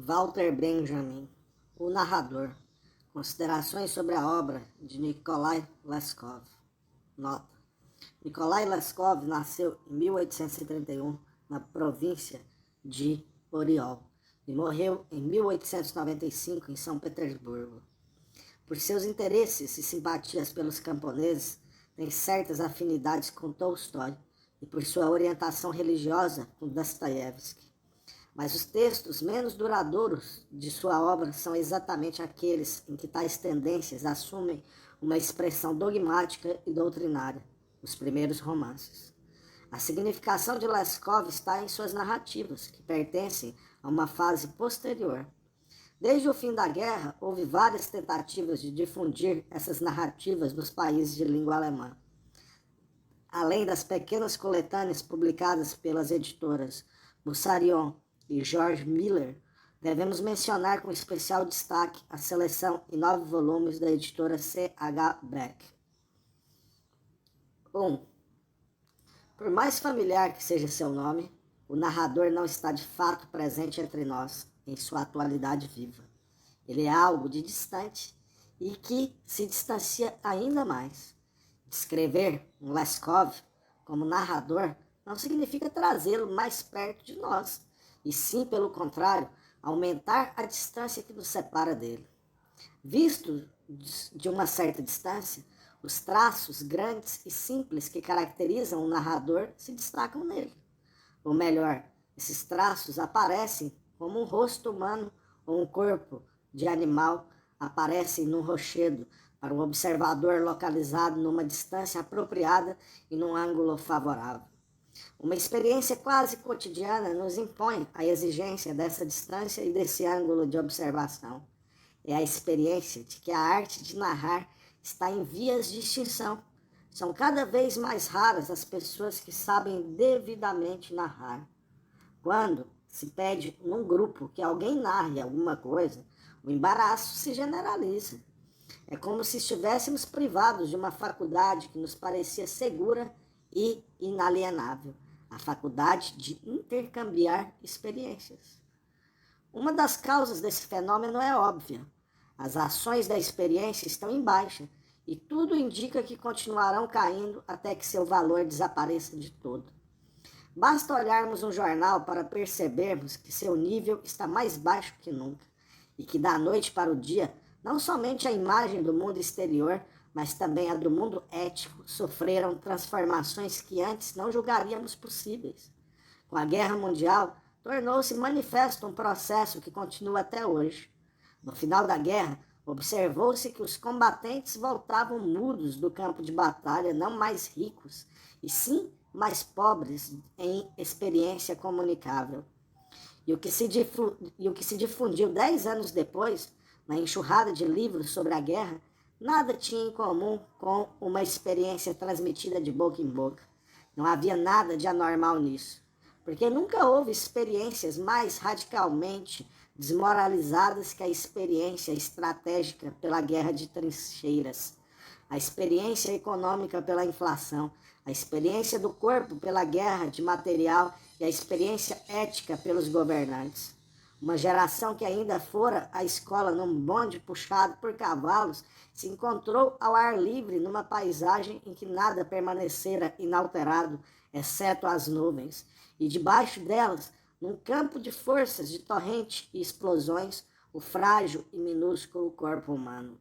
Walter Benjamin, o narrador. Considerações sobre a obra de Nikolai Leskov. Nota: Nikolai Leskov nasceu em 1831 na província de Oriol e morreu em 1895 em São Petersburgo. Por seus interesses e simpatias pelos camponeses, tem certas afinidades com Tolstói e por sua orientação religiosa com Dostoiévski. Mas os textos menos duradouros de sua obra são exatamente aqueles em que tais tendências assumem uma expressão dogmática e doutrinária, os primeiros romances. A significação de Leskov está em suas narrativas, que pertencem a uma fase posterior. Desde o fim da guerra, houve várias tentativas de difundir essas narrativas nos países de língua alemã. Além das pequenas coletâneas publicadas pelas editoras Mussarion e George Miller, devemos mencionar com especial destaque a seleção em 9 volumes da editora C.H. Beck. 1. Por mais familiar que seja seu nome, o narrador não está de fato presente entre nós em sua atualidade viva. Ele é algo de distante e que se distancia ainda mais. Descrever um Leskov como narrador não significa trazê-lo mais perto de nós, e sim, pelo contrário, aumentar a distância que nos separa dele. Visto de uma certa distância, os traços grandes e simples que caracterizam o narrador se destacam nele. Ou melhor, esses traços aparecem como um rosto humano ou um corpo de animal aparecem num rochedo para um observador localizado numa distância apropriada e num ângulo favorável. Uma experiência quase cotidiana nos impõe a exigência dessa distância e desse ângulo de observação. É a experiência de que a arte de narrar está em vias de extinção. São cada vez mais raras as pessoas que sabem devidamente narrar. Quando se pede num grupo que alguém narre alguma coisa, o embaraço se generaliza. É como se estivéssemos privados de uma faculdade que nos parecia segura e inalienável, a faculdade de intercambiar experiências. Uma das causas desse fenômeno é óbvia. As ações da experiência estão em baixa e tudo indica que continuarão caindo até que seu valor desapareça de todo. Basta olharmos um jornal para percebermos que seu nível está mais baixo que nunca e que da noite para o dia, não somente a imagem do mundo exterior, mas também a do mundo ético, sofreram transformações que antes não julgaríamos possíveis. Com a Guerra Mundial, tornou-se manifesto um processo que continua até hoje. No final da guerra, observou-se que os combatentes voltavam mudos do campo de batalha, não mais ricos, e sim mais pobres em experiência comunicável. E o que se difundiu 10 anos depois, na enxurrada de livros sobre a guerra, nada tinha em comum com uma experiência transmitida de boca em boca. Não havia nada de anormal nisso, porque nunca houve experiências mais radicalmente desmoralizadas que a experiência estratégica pela guerra de trincheiras, a experiência econômica pela inflação, a experiência do corpo pela guerra de material e a experiência ética pelos governantes. Uma geração que ainda fora à escola num bonde puxado por cavalos se encontrou ao ar livre numa paisagem em que nada permanecera inalterado, exceto as nuvens, e debaixo delas, num campo de forças de torrente e explosões, o frágil e minúsculo corpo humano.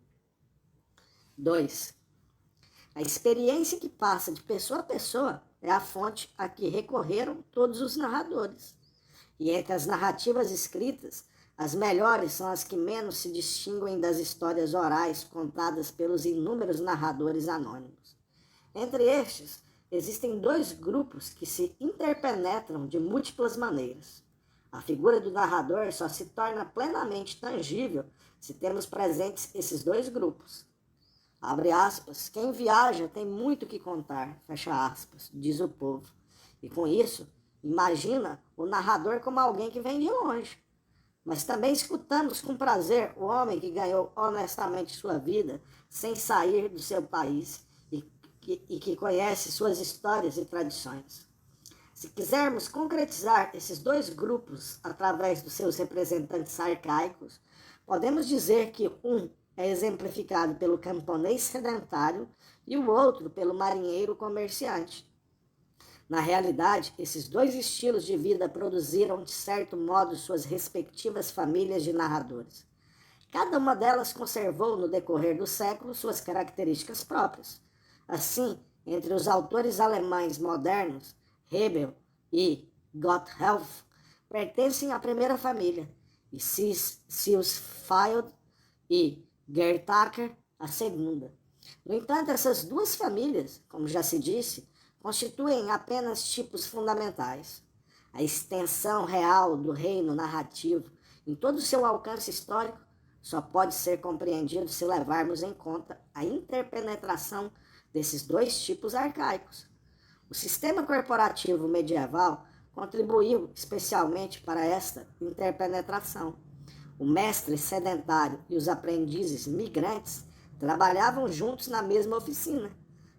2. A experiência que passa de pessoa a pessoa é a fonte a que recorreram todos os narradores. E entre as narrativas escritas, as melhores são as que menos se distinguem das histórias orais contadas pelos inúmeros narradores anônimos. Entre estes, existem 2 grupos que se interpenetram de múltiplas maneiras. A figura do narrador só se torna plenamente tangível se temos presentes esses 2 grupos. Abre aspas, quem viaja tem muito que contar, fecha aspas, diz o povo. E com isso, imagina o narrador como alguém que vem de longe. Mas também escutamos com prazer o homem que ganhou honestamente sua vida sem sair do seu país e que conhece suas histórias e tradições. Se quisermos concretizar esses dois grupos através dos seus representantes arcaicos, podemos dizer que um é exemplificado pelo camponês sedentário e o outro pelo marinheiro comerciante. Na realidade, esses dois estilos de vida produziram, de certo modo, suas respectivas famílias de narradores. Cada uma delas conservou, no decorrer do século, suas características próprias. Assim, entre os autores alemães modernos, Hebel e Gotthelf pertencem à primeira família, e Sisfield e Gertaker à segunda. No entanto, essas duas famílias, como já se disse, constituem apenas tipos fundamentais. A extensão real do reino narrativo, em todo o seu alcance histórico, só pode ser compreendido se levarmos em conta a interpenetração desses dois tipos arcaicos. O sistema corporativo medieval contribuiu especialmente para esta interpenetração. O mestre sedentário e os aprendizes migrantes trabalhavam juntos na mesma oficina.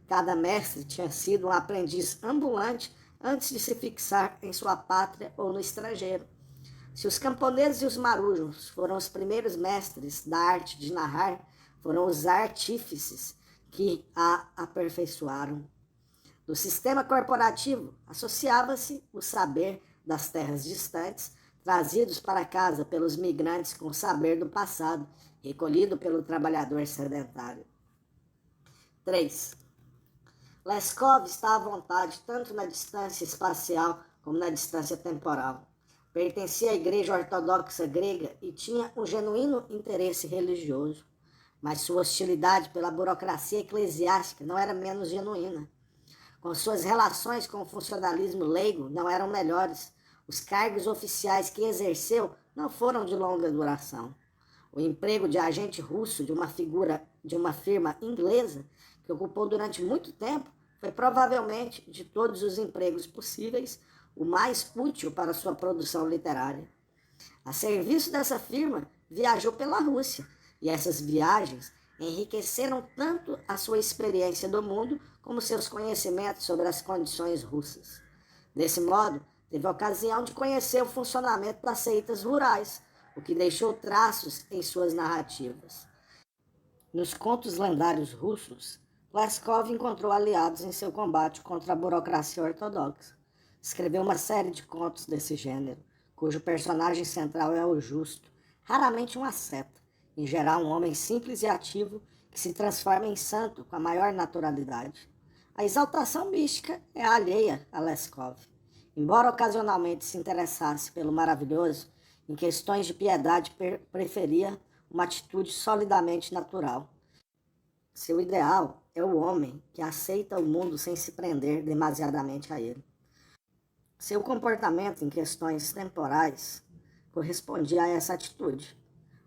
Cada mestre tinha sido um aprendiz ambulante antes de se fixar em sua pátria ou no estrangeiro. Se os camponeses e os marujos foram os primeiros mestres da arte de narrar, foram os artífices que a aperfeiçoaram. No sistema corporativo, associava-se o saber das terras distantes, trazidos para casa pelos migrantes com o saber do passado, recolhido pelo trabalhador sedentário. 3. Leskov está à vontade tanto na distância espacial como na distância temporal. Pertencia à Igreja Ortodoxa Grega e tinha um genuíno interesse religioso, mas sua hostilidade pela burocracia eclesiástica não era menos genuína. Com suas relações com o funcionalismo leigo não eram melhores. Os cargos oficiais que exerceu não foram de longa duração. O emprego de agente russo de uma firma inglesa, que ocupou durante muito tempo, foi provavelmente, de todos os empregos possíveis, o mais útil para sua produção literária. A serviço dessa firma, viajou pela Rússia, e essas viagens enriqueceram tanto a sua experiência do mundo como seus conhecimentos sobre as condições russas. Desse modo, teve a ocasião de conhecer o funcionamento das seitas rurais, o que deixou traços em suas narrativas. Nos contos lendários russos, Leskov encontrou aliados em seu combate contra a burocracia ortodoxa. Escreveu uma série de contos desse gênero, cujo personagem central é o justo, raramente um asceta, em geral um homem simples e ativo que se transforma em santo com a maior naturalidade. A exaltação mística é alheia a Leskov. Embora ocasionalmente se interessasse pelo maravilhoso, em questões de piedade preferia uma atitude solidamente natural. Seu ideal é o homem que aceita o mundo sem se prender demasiadamente a ele. Seu comportamento em questões temporais correspondia a essa atitude.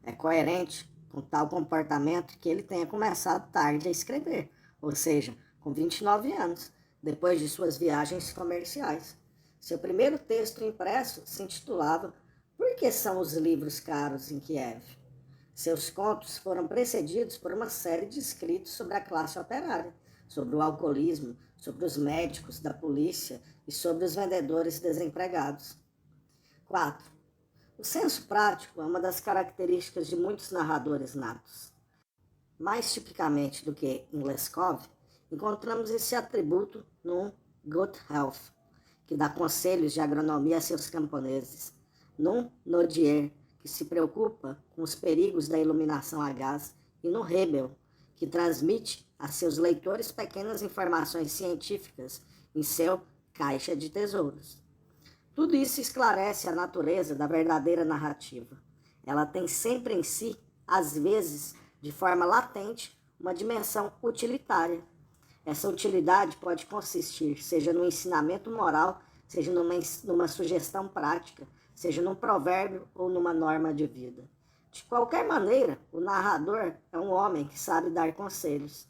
É coerente com tal comportamento que ele tenha começado tarde a escrever, ou seja, com 29 anos, depois de suas viagens comerciais. Seu primeiro texto impresso se intitulava Por que são os livros caros em Kiev? Seus contos foram precedidos por uma série de escritos sobre a classe operária, sobre o alcoolismo, sobre os médicos da polícia e sobre os vendedores desempregados. 4. O senso prático é uma das características de muitos narradores natos. Mais tipicamente do que em Leskov, encontramos esse atributo no Gotthelf, que dá conselhos de agronomia a seus camponeses, no Nodier, que se preocupa com os perigos da iluminação a gás, e no Hebel, que transmite a seus leitores pequenas informações científicas em seu caixa de tesouros. Tudo isso esclarece a natureza da verdadeira narrativa. Ela tem sempre em si, às vezes, de forma latente, uma dimensão utilitária. Essa utilidade pode consistir, seja no ensinamento moral, seja numa sugestão prática, seja num provérbio ou numa norma de vida. De qualquer maneira, o narrador é um homem que sabe dar conselhos.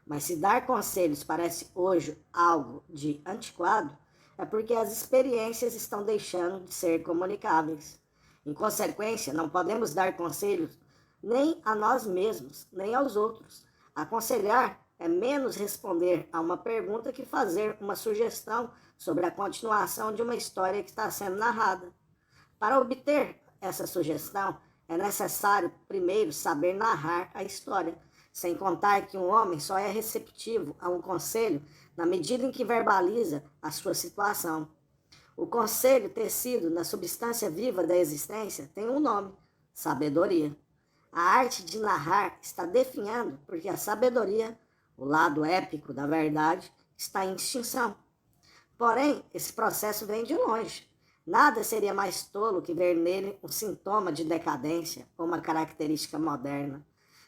Mas se dar conselhos parece hoje algo de antiquado, é porque as experiências estão deixando de ser comunicáveis. Em consequência, não podemos dar conselhos nem a nós mesmos, nem aos outros. Aconselhar é menos responder a uma pergunta que fazer uma sugestão sobre a continuação de uma história que está sendo narrada. Para obter essa sugestão, é necessário primeiro saber narrar a história, sem contar que um homem só é receptivo a um conselho na medida em que verbaliza a sua situação. O conselho tecido na substância viva da existência tem um nome: sabedoria. A arte de narrar está definhando porque a sabedoria, o lado épico da verdade, está em extinção. Porém, esse processo vem de longe. Nada seria mais tolo que ver nele um sintoma de decadência ou uma característica moderna.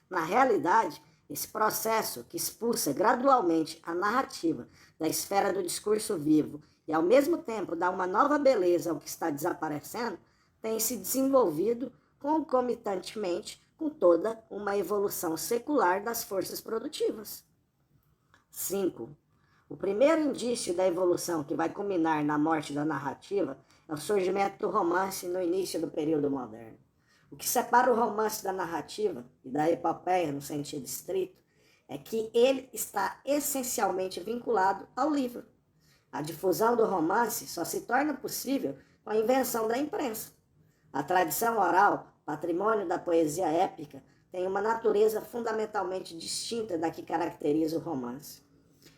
Na realidade, esse processo que expulsa gradualmente a narrativa da esfera do discurso vivo e ao mesmo tempo dá uma nova beleza ao que está desaparecendo, tem se desenvolvido concomitantemente com toda uma evolução secular das forças produtivas. 5. O primeiro indício da evolução que vai culminar na morte da narrativa é o surgimento do romance no início do período moderno. O que separa o romance da narrativa e da epopeia no sentido estrito é que ele está essencialmente vinculado ao livro. A difusão do romance só se torna possível com a invenção da imprensa. A tradição oral, patrimônio da poesia épica, tem uma natureza fundamentalmente distinta da que caracteriza o romance.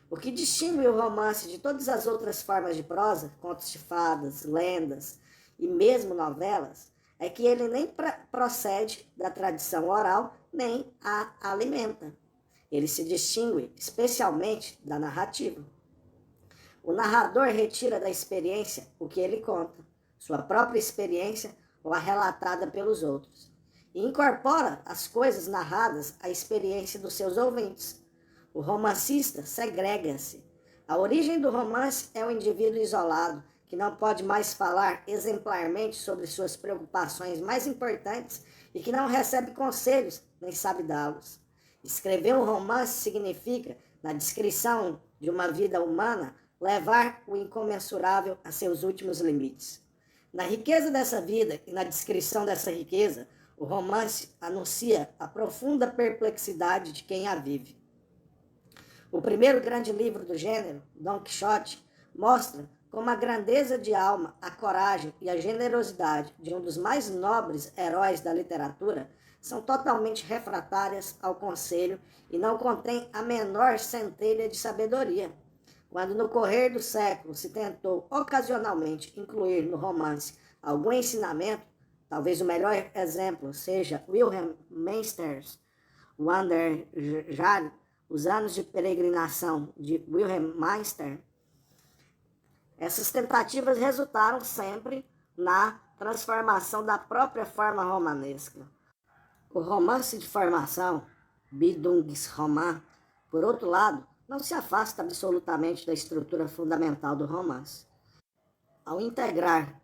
O que distingue o romance de todas as outras formas de prosa, contos de fadas, lendas e mesmo novelas, é que ele nem procede da tradição oral, nem a alimenta. Ele se distingue especialmente da narrativa. O narrador retira da experiência o que ele conta, sua própria experiência ou a relatada pelos outros, e incorpora as coisas narradas à experiência dos seus ouvintes. O romancista segrega-se. A origem do romance é o indivíduo isolado, que não pode mais falar exemplarmente sobre suas preocupações mais importantes e que não recebe conselhos nem sabe dá-los. Escrever um romance significa, na descrição de uma vida humana, levar o incomensurável a seus últimos limites. Na riqueza dessa vida e na descrição dessa riqueza, o romance anuncia a profunda perplexidade de quem a vive. O primeiro grande livro do gênero, Dom Quixote, mostra como a grandeza de alma, a coragem e a generosidade de um dos mais nobres heróis da literatura são totalmente refratárias ao conselho e não contêm a menor centelha de sabedoria. Quando no correr do século se tentou ocasionalmente incluir no romance algum ensinamento, talvez o melhor exemplo seja Wilhelm Meister's Wanderjahre, Os Anos de Peregrinação, de Wilhelm Meister. Essas tentativas resultaram sempre na transformação da própria forma romanesca. O romance de formação, Bildungsroman, por outro lado, não se afasta absolutamente da estrutura fundamental do romance. Ao integrar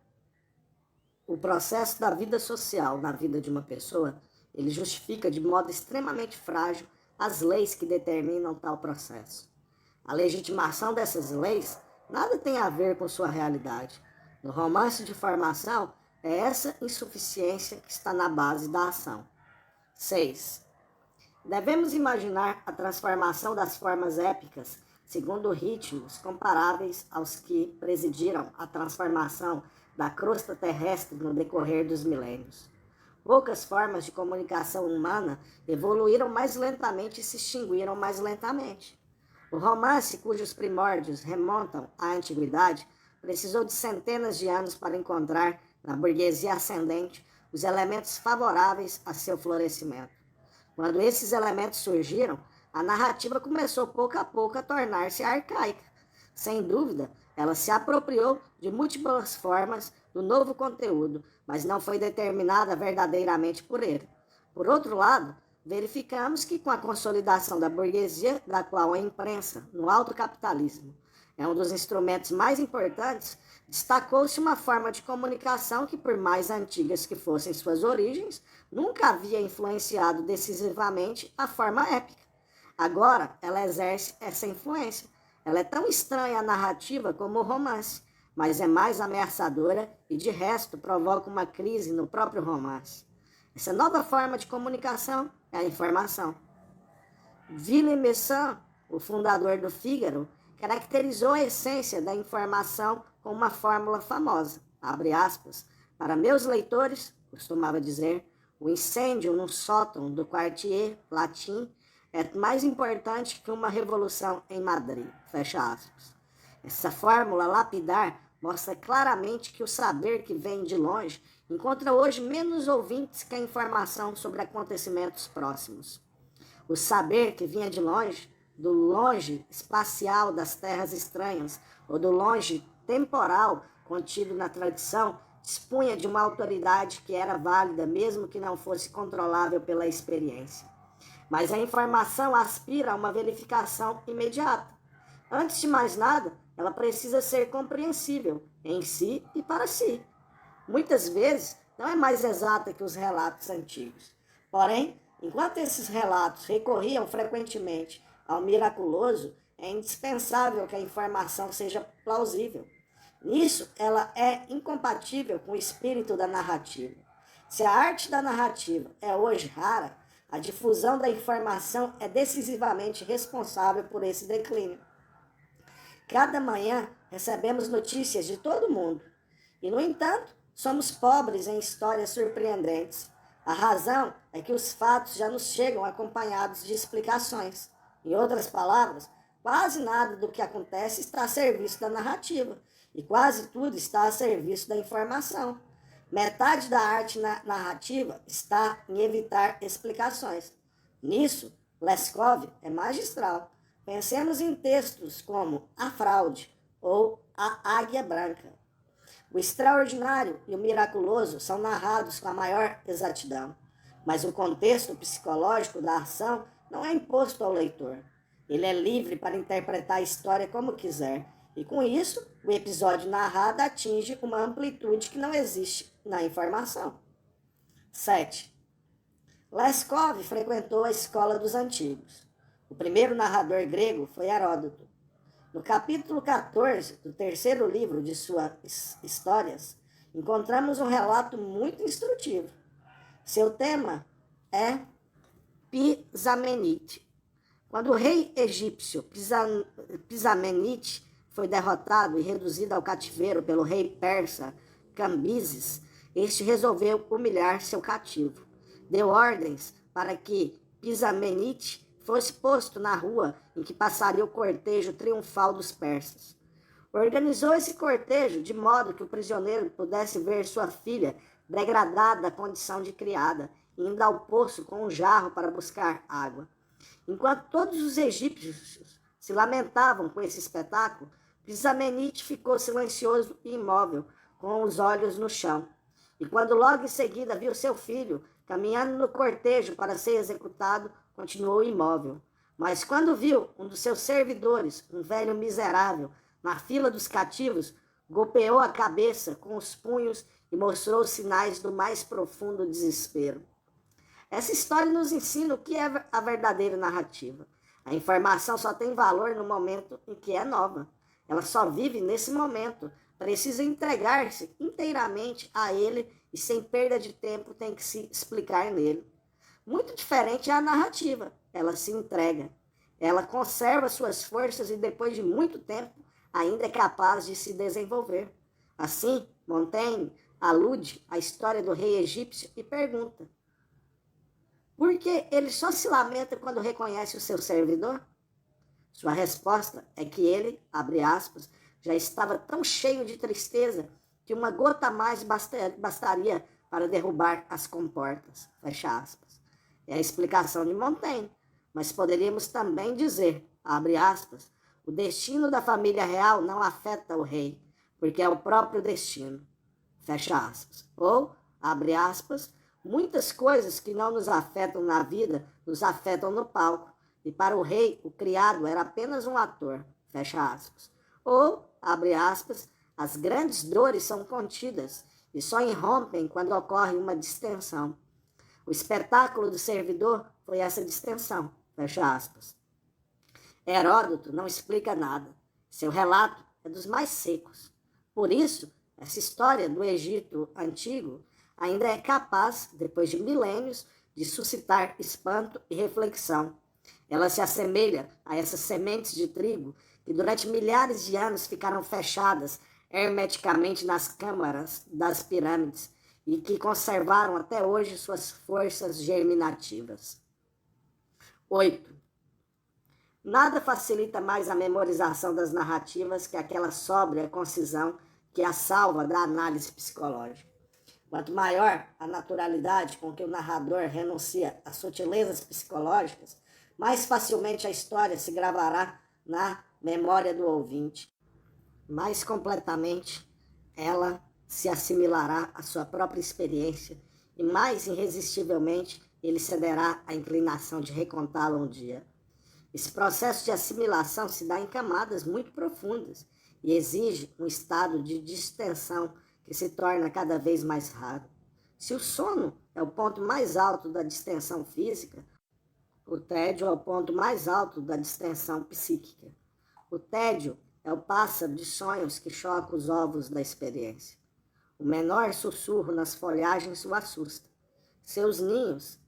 o processo da vida social na vida de uma pessoa, ele justifica de modo extremamente frágil as leis que determinam tal processo. A legitimação dessas leis nada tem a ver com sua realidade. No romance de formação, é essa insuficiência que está na base da ação. 6. Devemos imaginar a transformação das formas épicas segundo ritmos comparáveis aos que presidiram a transformação da crosta terrestre no decorrer dos milênios. Poucas formas de comunicação humana evoluíram mais lentamente e se extinguiram mais lentamente. O romance, cujos primórdios remontam à antiguidade, precisou de centenas de anos para encontrar, na burguesia ascendente, os elementos favoráveis a seu florescimento. Quando esses elementos surgiram, a narrativa começou pouco a pouco a tornar-se arcaica. Sem dúvida, ela se apropriou de múltiplas formas do novo conteúdo, mas não foi determinada verdadeiramente por ele. Por outro lado, verificamos que com a consolidação da burguesia, da qual a imprensa, no alto capitalismo, é um dos instrumentos mais importantes, destacou-se uma forma de comunicação que, por mais antigas que fossem suas origens, nunca havia influenciado decisivamente a forma épica. Agora, ela exerce essa influência. Ela é tão estranha à narrativa como o romance, mas é mais ameaçadora e, de resto, provoca uma crise no próprio romance. Essa nova forma de comunicação é a informação. Villemessant o fundador do Fígaro, caracterizou a essência da informação com uma fórmula famosa, abre aspas, para meus leitores, costumava dizer, o incêndio no sótão do Quartier Latim é mais importante que uma revolução em Madrid, fecha aspas. Essa fórmula lapidar mostra claramente que o saber que vem de longe encontra hoje menos ouvintes que a informação sobre acontecimentos próximos. O saber que vinha de longe, do longe espacial das terras estranhas, ou do longe temporal contido na tradição, dispunha de uma autoridade que era válida mesmo que não fosse controlável pela experiência. Mas a informação aspira a uma verificação imediata. Antes de mais nada, ela precisa ser compreensível em si e para si. Muitas vezes, não é mais exata que os relatos antigos. Porém, enquanto esses relatos recorriam frequentemente ao miraculoso, é indispensável que a informação seja plausível. Nisso, ela é incompatível com o espírito da narrativa. Se a arte da narrativa é hoje rara, a difusão da informação é decisivamente responsável por esse declínio. Cada manhã recebemos notícias de todo mundo. E, no entanto, somos pobres em histórias surpreendentes. A razão é que os fatos já nos chegam acompanhados de explicações. Em outras palavras, quase nada do que acontece está a serviço da narrativa. E quase tudo está a serviço da informação. Metade da arte narrativa está em evitar explicações. Nisso, Leskov é magistral. Pensemos em textos como A Fraude ou A Águia Branca. O extraordinário e o miraculoso são narrados com a maior exatidão, mas o contexto psicológico da ação não é imposto ao leitor. Ele é livre para interpretar a história como quiser, e com isso, o episódio narrado atinge uma amplitude que não existe na informação. 7. Leskov frequentou a escola dos antigos. O primeiro narrador grego foi Heródoto. No capítulo 14 do terceiro livro de suas histórias, encontramos um relato muito instrutivo. Seu tema é Pizamenite. Quando o rei egípcio Pizamenite foi derrotado e reduzido ao cativeiro pelo rei persa Cambises, este resolveu humilhar seu cativo. Deu ordens para que Pizamenite fosse posto na rua em que passaria o cortejo triunfal dos persas. Organizou esse cortejo de modo que o prisioneiro pudesse ver sua filha degradada à condição de criada, indo ao poço com um jarro para buscar água. Enquanto todos os egípcios se lamentavam com esse espetáculo, Pizamenite ficou silencioso e imóvel, com os olhos no chão. E quando logo em seguida viu seu filho caminhando no cortejo para ser executado, continuou imóvel. Mas quando viu um dos seus servidores, um velho miserável, na fila dos cativos, golpeou a cabeça com os punhos e mostrou sinais do mais profundo desespero. Essa história nos ensina o que é a verdadeira narrativa. A informação só tem valor no momento em que é nova. Ela só vive nesse momento. Precisa entregar-se inteiramente a ele e sem perda de tempo tem que se explicar nele. Muito diferente é a narrativa. Ela se entrega. Ela conserva suas forças e depois de muito tempo ainda é capaz de se desenvolver. Assim, Montaigne alude à história do rei egípcio e pergunta: por que ele só se lamenta quando reconhece o seu servidor? Sua resposta é que ele, abre aspas, já estava tão cheio de tristeza que uma gota a mais bastaria para derrubar as comportas, fecha aspas. É a explicação de Montaigne, mas poderíamos também dizer, abre aspas, o destino da família real não afeta o rei, porque é o próprio destino, fecha aspas. Ou, abre aspas, muitas coisas que não nos afetam na vida nos afetam no palco, e para o rei, o criado era apenas um ator, fecha aspas. Ou, abre aspas, as grandes dores são contidas e só irrompem quando ocorre uma distensão. O espetáculo do servidor foi essa distensão, fecha aspas. Heródoto não explica nada. Seu relato é dos mais secos. Por isso, essa história do Egito antigo ainda é capaz, depois de milênios, de suscitar espanto e reflexão. Ela se assemelha a essas sementes de trigo que durante milhares de anos ficaram fechadas hermeticamente nas câmaras das pirâmides e que conservaram até hoje suas forças germinativas. 8. Nada facilita mais a memorização das narrativas que aquela sóbria concisão que a salva da análise psicológica. Quanto maior a naturalidade com que o narrador renuncia às sutilezas psicológicas, mais facilmente a história se gravará na memória do ouvinte. Mais completamente, ela se assimilará à sua própria experiência e mais irresistivelmente ele cederá à inclinação de recontá-la um dia. Esse processo de assimilação se dá em camadas muito profundas e exige um estado de distensão que se torna cada vez mais raro. Se o sono é o ponto mais alto da distensão física, o tédio é o ponto mais alto da distensão psíquica. O tédio é o pássaro de sonhos que choca os ovos da experiência. O menor sussurro nas folhagens o assusta. Seus ninhos,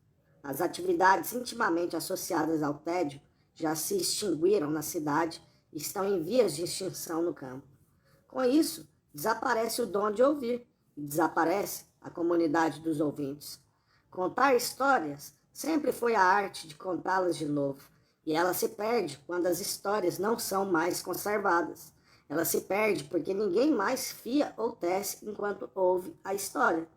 as atividades intimamente associadas ao tédio, já se extinguiram na cidade e estão em vias de extinção no campo. Com isso, desaparece o dom de ouvir e desaparece a comunidade dos ouvintes. Contar histórias sempre foi a arte de contá-las de novo, e ela se perde quando as histórias não são mais conservadas. Ela se perde porque ninguém mais fia ou tece enquanto ouve a história.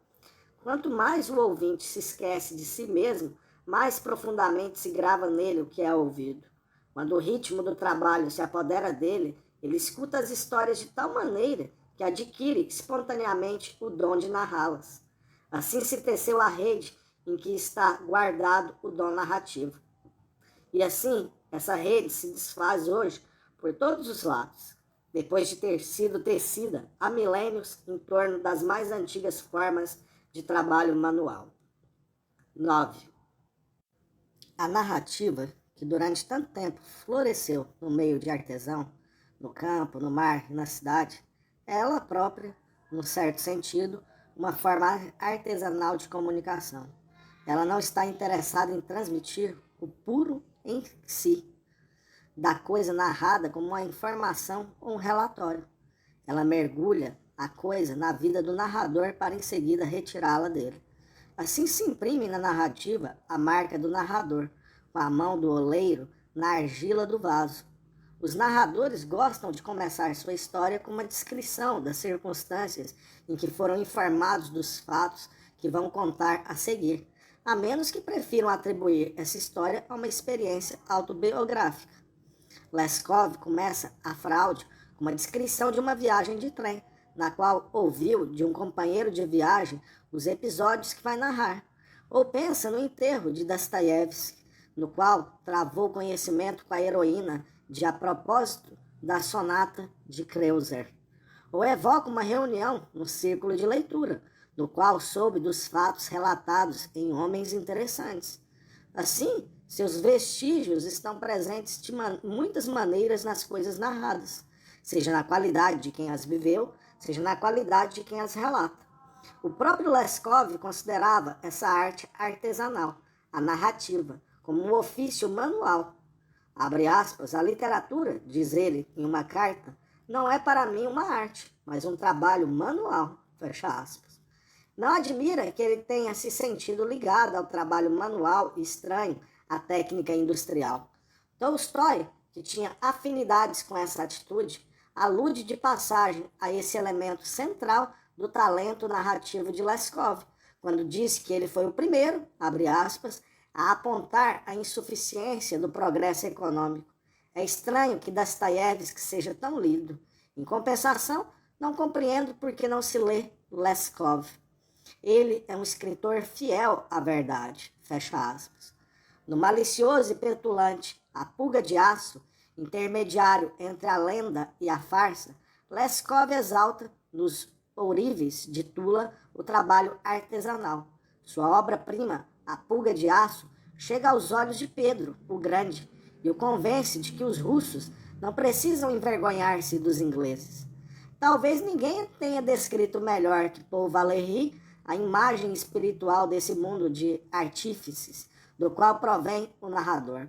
Quanto mais o ouvinte se esquece de si mesmo, mais profundamente se grava nele o que é ouvido. Quando o ritmo do trabalho se apodera dele, ele escuta as histórias de tal maneira que adquire espontaneamente o dom de narrá-las. Assim se teceu a rede em que está guardado o dom narrativo. E assim, essa rede se desfaz hoje por todos os lados, depois de ter sido tecida há milênios em torno das mais antigas formas de trabalho manual. 9. A narrativa, que durante tanto tempo floresceu no meio de artesão, no campo, no mar e na cidade, é ela própria, num certo sentido, uma forma artesanal de comunicação. Ela não está interessada em transmitir o puro em si, da coisa narrada como uma informação ou um relatório. Ela mergulha a coisa na vida do narrador para em seguida retirá-la dele. Assim se imprime na narrativa a marca do narrador, com a mão do oleiro na argila do vaso. Os narradores gostam de começar sua história com uma descrição das circunstâncias em que foram informados dos fatos que vão contar a seguir, a menos que prefiram atribuir essa história a uma experiência autobiográfica. Leskov começa a fraude com uma descrição de uma viagem de trem, na qual ouviu de um companheiro de viagem os episódios que vai narrar, ou pensa no enterro de Dostoiévski, no qual travou conhecimento com a heroína de A Propósito da Sonata de Kreuzer, ou evoca uma reunião no círculo de leitura, no qual soube dos fatos relatados em Homens Interessantes. Assim, seus vestígios estão presentes de muitas maneiras nas coisas narradas, seja na qualidade de quem as viveu, seja na qualidade de quem as relata. O próprio Leskov considerava essa arte artesanal, a narrativa, como um ofício manual. Abre aspas, a literatura, diz ele em uma carta, não é para mim uma arte, mas um trabalho manual, fecha aspas. Não admira que ele tenha se sentido ligado ao trabalho manual e estranho à técnica industrial. Tolstói, que tinha afinidades com essa atitude, alude de passagem a esse elemento central do talento narrativo de Leskov, quando disse que ele foi o primeiro, abre aspas, a apontar a insuficiência do progresso econômico. É estranho que Dostoiévski seja tão lido. Em compensação, não compreendo por que não se lê Leskov. Ele é um escritor fiel à verdade, fecha aspas. No malicioso e petulante A Pulga de Aço, intermediário entre a lenda e a farsa, Leskov exalta nos ourives de Tula o trabalho artesanal. Sua obra-prima, A Pulga de Aço, chega aos olhos de Pedro, o Grande, e o convence de que os russos não precisam envergonhar-se dos ingleses. Talvez ninguém tenha descrito melhor que Paul Valéry a imagem espiritual desse mundo de artífices, do qual provém o narrador.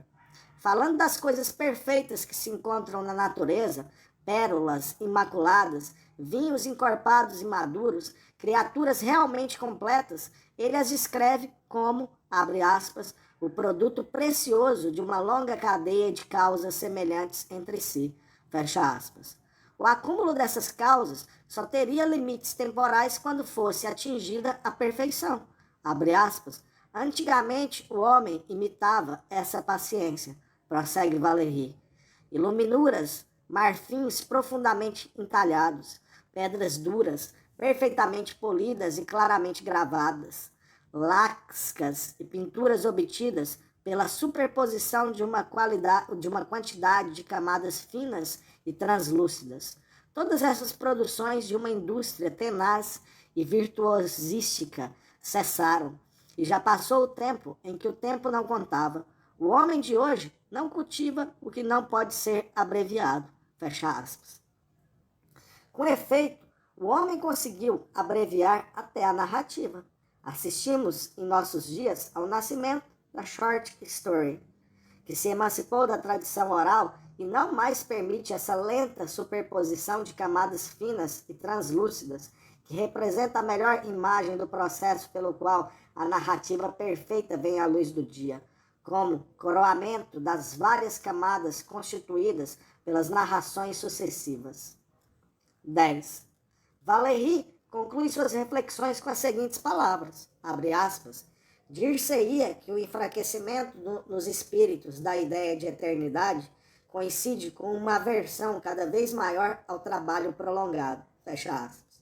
falando das coisas perfeitas que se encontram na natureza, pérolas imaculadas, vinhos encorpados e maduros, criaturas realmente completas, ele as descreve como, abre aspas, o produto precioso de uma longa cadeia de causas semelhantes entre si, fecha aspas. O acúmulo dessas causas só teria limites temporais quando fosse atingida a perfeição, abre aspas. Antigamente, o homem imitava essa paciência, prossegue Valéry. Iluminuras, marfins profundamente entalhados, pedras duras, perfeitamente polidas e claramente gravadas, lascas e pinturas obtidas pela superposição de uma quantidade de camadas finas e translúcidas. Todas essas produções de uma indústria tenaz e virtuosística cessaram, e já passou o tempo em que o tempo não contava. O homem de hoje não cultiva o que não pode ser abreviado, fecha aspas. Com efeito, o homem conseguiu abreviar até a narrativa. Assistimos, em nossos dias, ao nascimento da short story, que se emancipou da tradição oral e não mais permite essa lenta superposição de camadas finas e translúcidas, que representa a melhor imagem do processo pelo qual a narrativa perfeita vem à luz do dia, como coroamento das várias camadas constituídas pelas narrações sucessivas. 10. Valéry conclui suas reflexões com as seguintes palavras, abre aspas, dir-se-ia que o enfraquecimento nos espíritos da ideia de eternidade coincide com uma aversão cada vez maior ao trabalho prolongado, fecha aspas.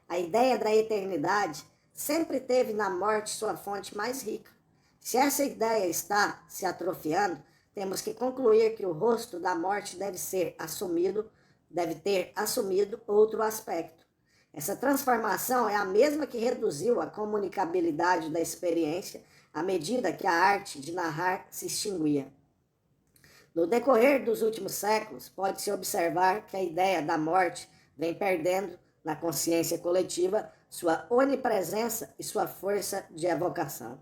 A ideia da eternidade sempre teve na morte sua fonte mais rica. Se essa ideia está se atrofiando, temos que concluir que o rosto da morte deve ter assumido outro aspecto. Essa transformação é a mesma que reduziu a comunicabilidade da experiência à medida que a arte de narrar se extinguia. No decorrer dos últimos séculos, pode-se observar que a ideia da morte vem perdendo, na consciência coletiva, sua onipresença e sua força de evocação.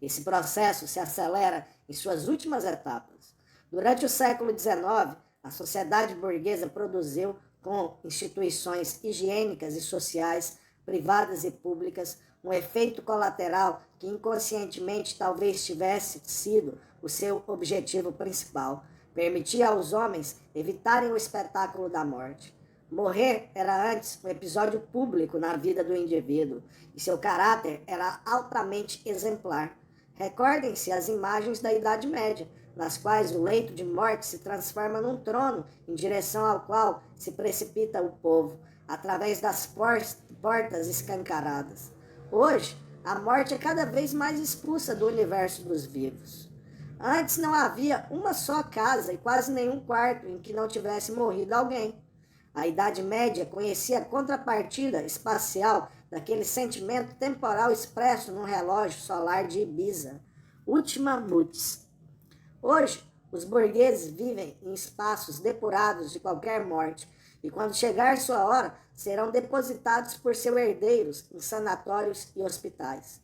Esse processo se acelera em suas últimas etapas. Durante o século XIX, a sociedade burguesa produziu, com instituições higiênicas e sociais, privadas e públicas, um efeito colateral que inconscientemente talvez tivesse sido o seu objetivo principal. Permitia aos homens evitarem o espetáculo da morte. Morrer era antes um episódio público na vida do indivíduo, e seu caráter era altamente exemplar. Recordem-se as imagens da Idade Média, nas quais o leito de morte se transforma num trono em direção ao qual se precipita o povo, através das portas escancaradas. Hoje, a morte é cada vez mais expulsa do universo dos vivos. Antes não havia uma só casa e quase nenhum quarto em que não tivesse morrido alguém. A Idade Média conhecia a contrapartida espacial daquele sentimento temporal expresso num relógio solar de Ibiza, Ultima Mutis. Hoje, os burgueses vivem em espaços depurados de qualquer morte, e quando chegar sua hora, serão depositados por seus herdeiros em sanatórios e hospitais.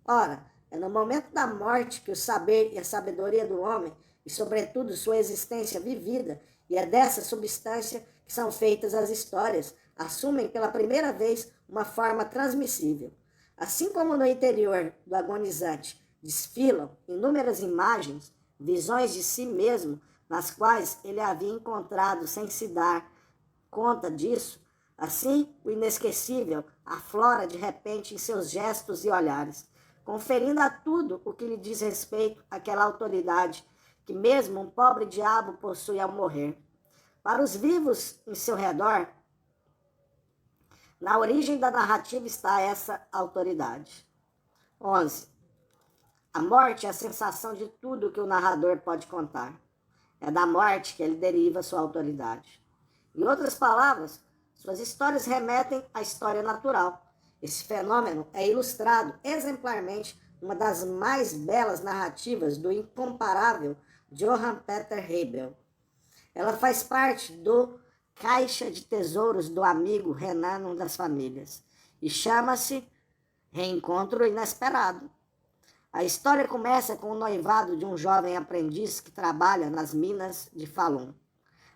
Ora, é no momento da morte que o saber e a sabedoria do homem, e sobretudo sua existência vivida, e é dessa substância que são feitas as histórias, assumem pela primeira vez uma forma transmissível. Assim como no interior do agonizante desfilam inúmeras imagens, visões de si mesmo, nas quais ele havia encontrado sem se dar conta disso, assim o inesquecível aflora de repente em seus gestos e olhares, conferindo a tudo o que lhe diz respeito àquela autoridade que mesmo um pobre diabo possui ao morrer. Para os vivos em seu redor, na origem da narrativa está essa autoridade. 11. A morte é a sensação de tudo que o narrador pode contar. É da morte que ele deriva sua autoridade. Em outras palavras, suas histórias remetem à história natural. Esse fenômeno é ilustrado exemplarmente numa das mais belas narrativas do incomparável Johann Peter Hebel. Ela faz parte do Caixa de Tesouros do amigo Renan das Famílias e chama-se Reencontro Inesperado. A história começa com o noivado de um jovem aprendiz que trabalha nas minas de Falun.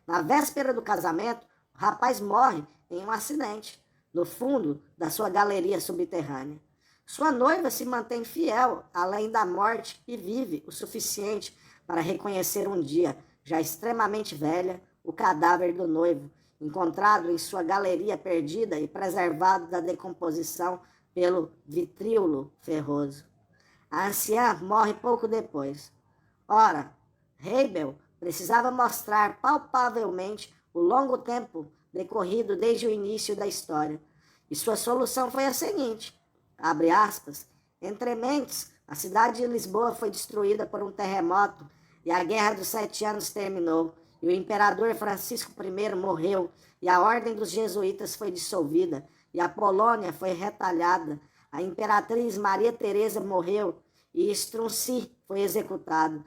Na véspera do casamento, o rapaz morre em um acidente, no fundo da sua galeria subterrânea. Sua noiva se mantém fiel além da morte e vive o suficiente para reconhecer um dia, já extremamente velha, o cadáver do noivo, encontrado em sua galeria perdida e preservado da decomposição pelo vitríolo ferroso. A anciã morre pouco depois. Ora, Hebel precisava mostrar palpavelmente o longo tempo decorrido desde o início da história. E sua solução foi a seguinte, abre aspas, entre mentes, a cidade de Lisboa foi destruída por um terremoto e a Guerra dos 7 Anos terminou, e o imperador Francisco I morreu, e a ordem dos jesuítas foi dissolvida, e a Polônia foi retalhada, a imperatriz Maria Teresa morreu, e Strunzi foi executado.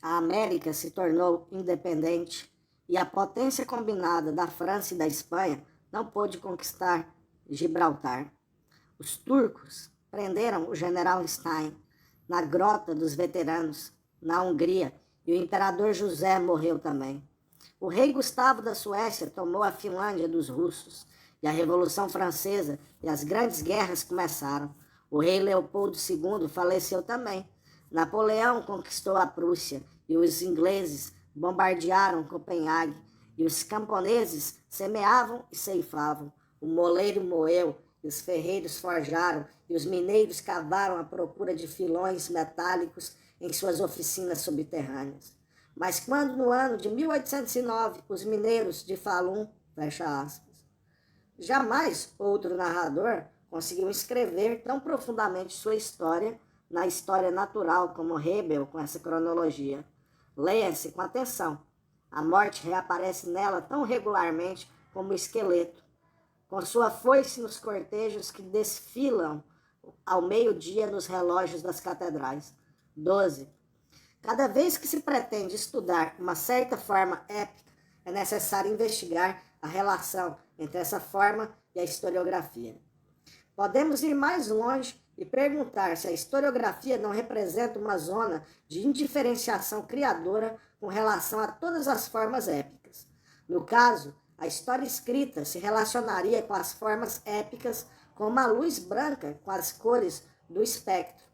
A América se tornou independente, e a potência combinada da França e da Espanha não pôde conquistar Gibraltar. Os turcos prenderam o general Stein na Grota dos Veteranos, na Hungria, e o imperador José morreu também. O rei Gustavo da Suécia tomou a Finlândia dos russos, e a Revolução Francesa e as grandes guerras começaram. O rei Leopoldo II faleceu também. Napoleão conquistou a Prússia, e os ingleses bombardearam Copenhague, e os camponeses semeavam e ceifavam. O moleiro moeu, e os ferreiros forjaram, e os mineiros cavaram à procura de filões metálicos em suas oficinas subterrâneas. Mas quando no ano de 1809 os mineiros de Falun, fecha aspas, jamais outro narrador conseguiu escrever tão profundamente sua história na história natural como Hebel com essa cronologia. Leia-se com atenção. A morte reaparece nela tão regularmente como o esqueleto, com sua foice nos cortejos que desfilam ao meio-dia nos relógios das catedrais. 12. Cada vez que se pretende estudar uma certa forma épica, é necessário investigar a relação entre essa forma e a historiografia. Podemos ir mais longe e perguntar se a historiografia não representa uma zona de indiferenciação criadora com relação a todas as formas épicas. No caso, a história escrita se relacionaria com as formas épicas como a luz branca com as cores do espectro.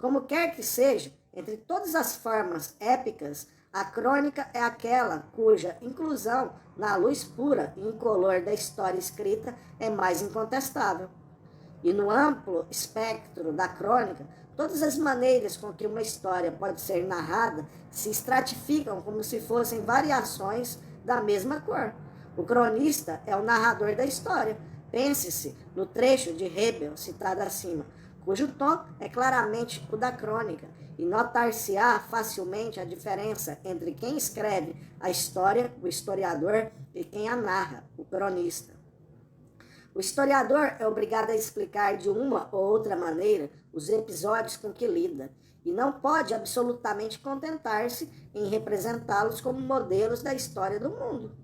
Como quer que seja, entre todas as formas épicas, a crônica é aquela cuja inclusão na luz pura e incolor da história escrita é mais incontestável. E no amplo espectro da crônica, todas as maneiras com que uma história pode ser narrada se estratificam como se fossem variações da mesma cor. O cronista é o narrador da história. Pense-se no trecho de Hebel citado acima, cujo tom é claramente o da crônica, e notar-se-á facilmente a diferença entre quem escreve a história, o historiador, e quem a narra, o cronista. O historiador é obrigado a explicar de uma ou outra maneira os episódios com que lida, e não pode absolutamente contentar-se em representá-los como modelos da história do mundo.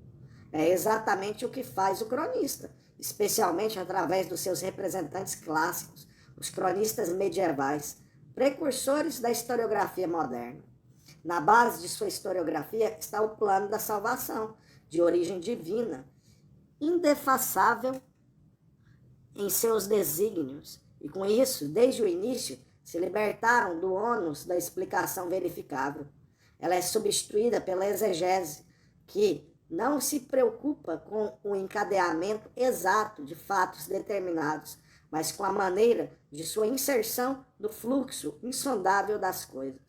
É exatamente o que faz o cronista, especialmente através dos seus representantes clássicos, os cronistas medievais, precursores da historiografia moderna. Na base de sua historiografia está o plano da salvação, de origem divina, indefasável em seus desígnios, e com isso, desde o início, se libertaram do ônus da explicação verificável. Ela é substituída pela exegese, que não se preocupa com o encadeamento exato de fatos determinados, mas com a maneira de sua inserção no fluxo insondável das coisas.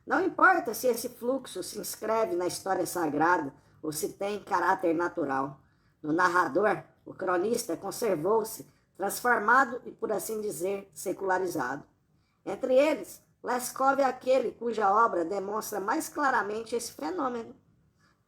Não importa se esse fluxo se inscreve na história sagrada ou se tem caráter natural. No narrador, o cronista conservou-se transformado e, por assim dizer, secularizado. Entre eles, Leskov é aquele cuja obra demonstra mais claramente esse fenômeno.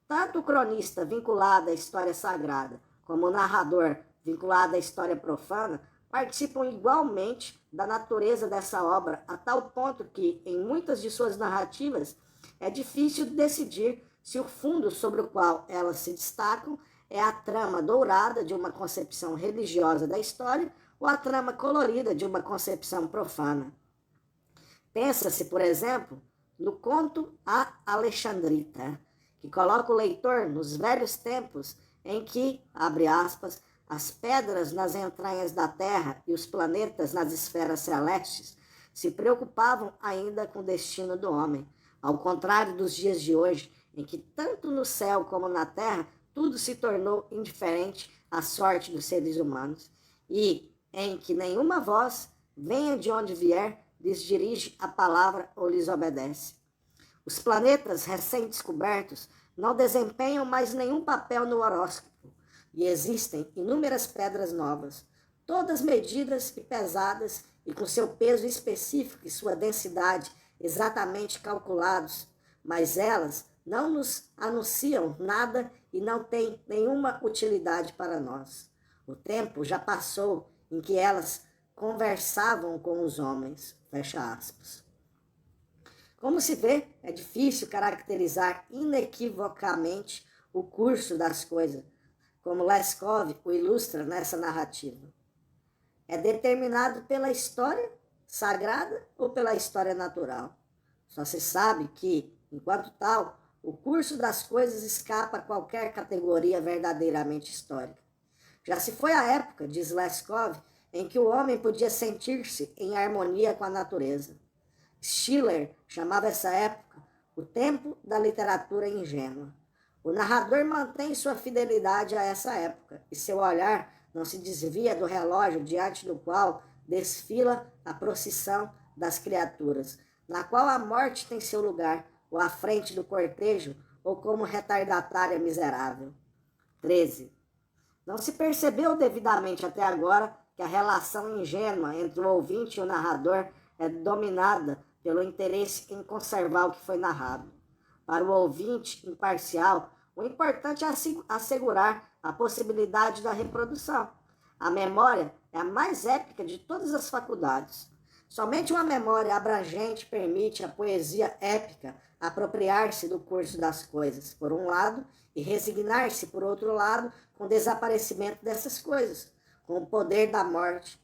Tanto o cronista vinculado à história sagrada como o narrador vinculado à história profana participam igualmente da natureza dessa obra, a tal ponto que, em muitas de suas narrativas, é difícil decidir se o fundo sobre o qual elas se destacam é a trama dourada de uma concepção religiosa da história ou a trama colorida de uma concepção profana. Pensa-se, por exemplo, no conto A Alexandrita, que coloca o leitor nos velhos tempos em que, abre aspas, as pedras nas entranhas da Terra e os planetas nas esferas celestes se preocupavam ainda com o destino do homem, ao contrário dos dias de hoje, em que tanto no céu como na Terra tudo se tornou indiferente à sorte dos seres humanos, e em que nenhuma voz, venha de onde vier, lhes dirige a palavra ou lhes obedece. Os planetas recém-descobertos não desempenham mais nenhum papel no horóscopo, e existem inúmeras pedras novas, todas medidas e pesadas e com seu peso específico e sua densidade exatamente calculados, mas elas não nos anunciam nada e não têm nenhuma utilidade para nós. O tempo já passou em que elas conversavam com os homens, fecha aspas. Como se vê, é difícil caracterizar inequivocamente o curso das coisas, como Leskov o ilustra nessa narrativa. É determinado pela história sagrada ou pela história natural. Só se sabe que, enquanto tal, o curso das coisas escapa a qualquer categoria verdadeiramente histórica. Já se foi a época, diz Leskov, em que o homem podia sentir-se em harmonia com a natureza. Schiller chamava essa época o tempo da literatura ingênua. O narrador mantém sua fidelidade a essa época e seu olhar não se desvia do relógio diante do qual desfila a procissão das criaturas, na qual a morte tem seu lugar, ou à frente do cortejo, ou como retardatária miserável. 13. Não se percebeu devidamente até agora que a relação ingênua entre o ouvinte e o narrador é dominada pelo interesse em conservar o que foi narrado. Para o ouvinte imparcial, o importante é assegurar a possibilidade da reprodução. A memória é a mais épica de todas as faculdades. Somente uma memória abrangente permite à poesia épica apropriar-se do curso das coisas, por um lado, e resignar-se, por outro lado, com o desaparecimento dessas coisas, com o poder da morte.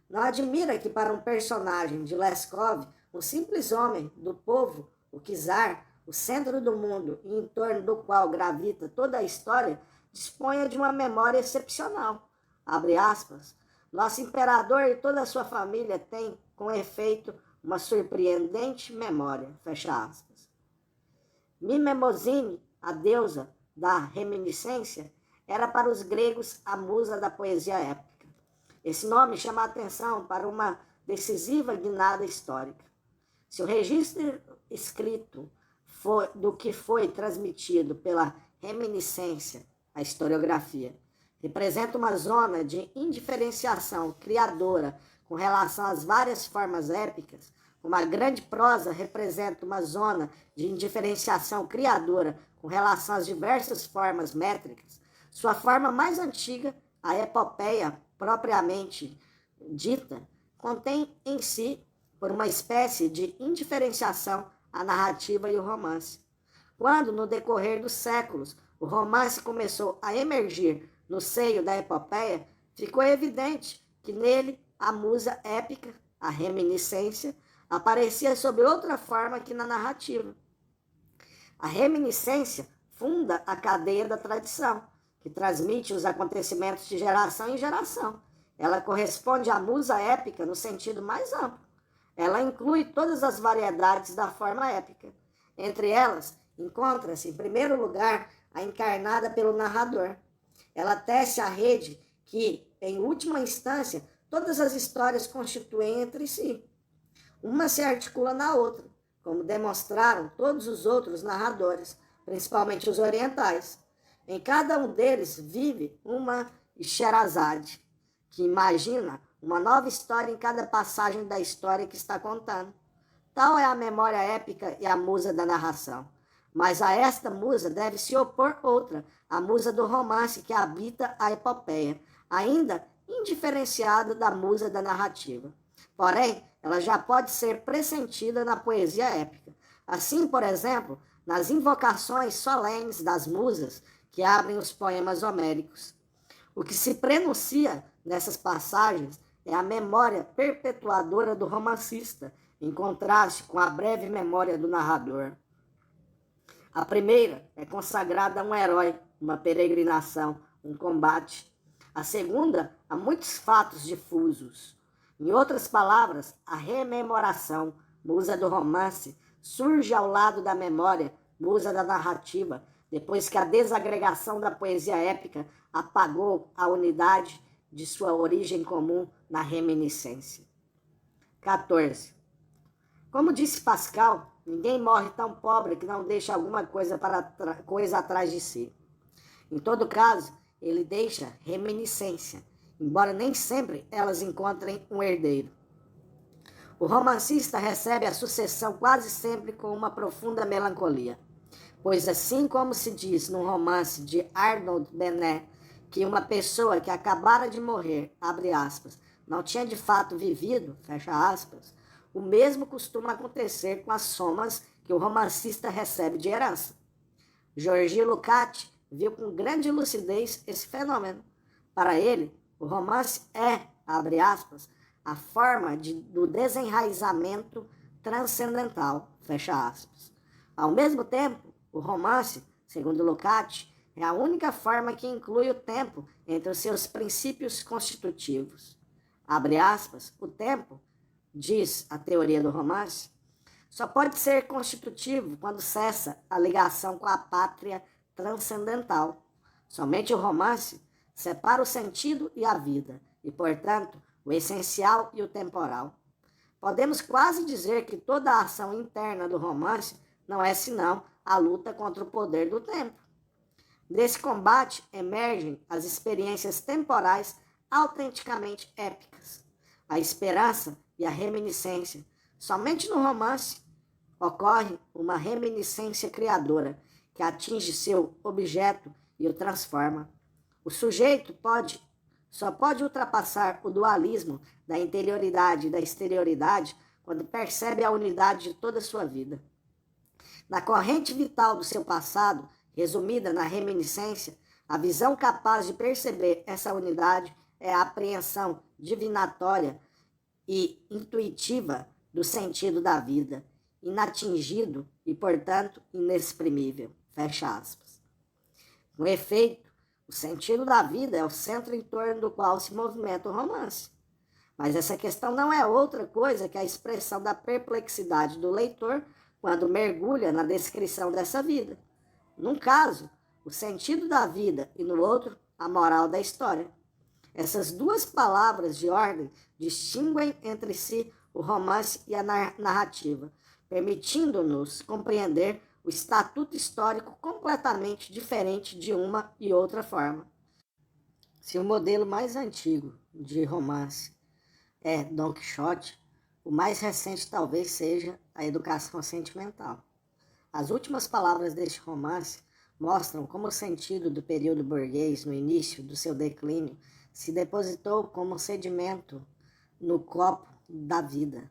Não admira que para um personagem de Leskov, um simples homem do povo, o czar, o centro do mundo e em torno do qual gravita toda a história, disponha de uma memória excepcional. Abre aspas. Nosso imperador e toda a sua família têm, com efeito, uma surpreendente memória. Fecha aspas. Mimemosine, a deusa da reminiscência, era para os gregos a musa da poesia épica. Esse nome chama a atenção para uma decisiva guinada histórica. Se o registro escrito do que foi transmitido pela reminiscência, a historiografia, representa uma zona de indiferenciação criadora com relação às várias formas épicas, como a grande prosa representa uma zona de indiferenciação criadora com relação às diversas formas métricas, sua forma mais antiga, a epopeia propriamente dita, contém em si, por uma espécie de indiferenciação, a narrativa e o romance. Quando, no decorrer dos séculos, o romance começou a emergir no seio da epopeia, ficou evidente que nele a musa épica, a reminiscência, aparecia sob outra forma que na narrativa. A reminiscência funda a cadeia da tradição, que transmite os acontecimentos de geração em geração. Ela corresponde à musa épica no sentido mais amplo. Ela inclui todas as variedades da forma épica. Entre elas, encontra-se, em primeiro lugar, a encarnada pelo narrador. Ela tece a rede que, em última instância, todas as histórias constituem entre si. Uma se articula na outra, como demonstraram todos os outros narradores, principalmente os orientais. Em cada um deles vive uma Sherazade, que imagina uma nova história em cada passagem da história que está contando. Tal é a memória épica e a musa da narração. Mas a esta musa deve se opor outra, a musa do romance que habita a epopeia, ainda indiferenciada da musa da narrativa. Porém, ela já pode ser pressentida na poesia épica. Assim, por exemplo, nas invocações solenes das musas que abrem os poemas homéricos. O que se prenuncia nessas passagens é a memória perpetuadora do romancista, em contraste com a breve memória do narrador. A primeira é consagrada a um herói, uma peregrinação, um combate. A segunda, a muitos fatos difusos. Em outras palavras, a rememoração, musa do romance, surge ao lado da memória, musa da narrativa, depois que a desagregação da poesia épica apagou a unidade de sua origem comum na reminiscência. 14. Como disse Pascal, ninguém morre tão pobre que não deixa alguma coisa atrás de si. Em todo caso, ele deixa reminiscência, embora nem sempre elas encontrem um herdeiro. O romancista recebe a sucessão quase sempre com uma profunda melancolia, pois assim como se diz no romance de Arnold Bennett, que uma pessoa que acabara de morrer, abre aspas, não tinha de fato vivido, fecha aspas, o mesmo costuma acontecer com as somas que o romancista recebe de herança. Giorgio Lukács viu com grande lucidez esse fenômeno. Para ele, o romance é, abre aspas, a forma do desenraizamento transcendental, fecha aspas. Ao mesmo tempo, o romance, segundo Lukács, é a única forma que inclui o tempo entre os seus princípios constitutivos. Abre aspas, o tempo, diz a teoria do romance, só pode ser constitutivo quando cessa a ligação com a pátria transcendental. Somente o romance separa o sentido e a vida, e, portanto, o essencial e o temporal. Podemos quase dizer que toda a ação interna do romance não é senão a luta contra o poder do tempo. Desse combate emergem as experiências temporais autenticamente épicas, a esperança e a reminiscência. Somente no romance ocorre uma reminiscência criadora que atinge seu objeto e o transforma. O sujeito só pode ultrapassar o dualismo da interioridade e da exterioridade quando percebe a unidade de toda a sua vida. Na corrente vital do seu passado, resumida na reminiscência, a visão capaz de perceber essa unidade é a apreensão divinatória e intuitiva do sentido da vida, inatingido e, portanto, inexprimível. Fecha aspas. Com efeito, o sentido da vida é o centro em torno do qual se movimenta o romance. Mas essa questão não é outra coisa que a expressão da perplexidade do leitor quando mergulha na descrição dessa vida. Num caso, o sentido da vida e no outro, a moral da história. Essas duas palavras de ordem distinguem entre si o romance e a narrativa, permitindo-nos compreender o estatuto histórico completamente diferente de uma e outra forma. Se o modelo mais antigo de romance é Don Quixote, o mais recente talvez seja a educação sentimental. As últimas palavras deste romance mostram como o sentido do período burguês no início do seu declínio se depositou como sedimento no copo da vida.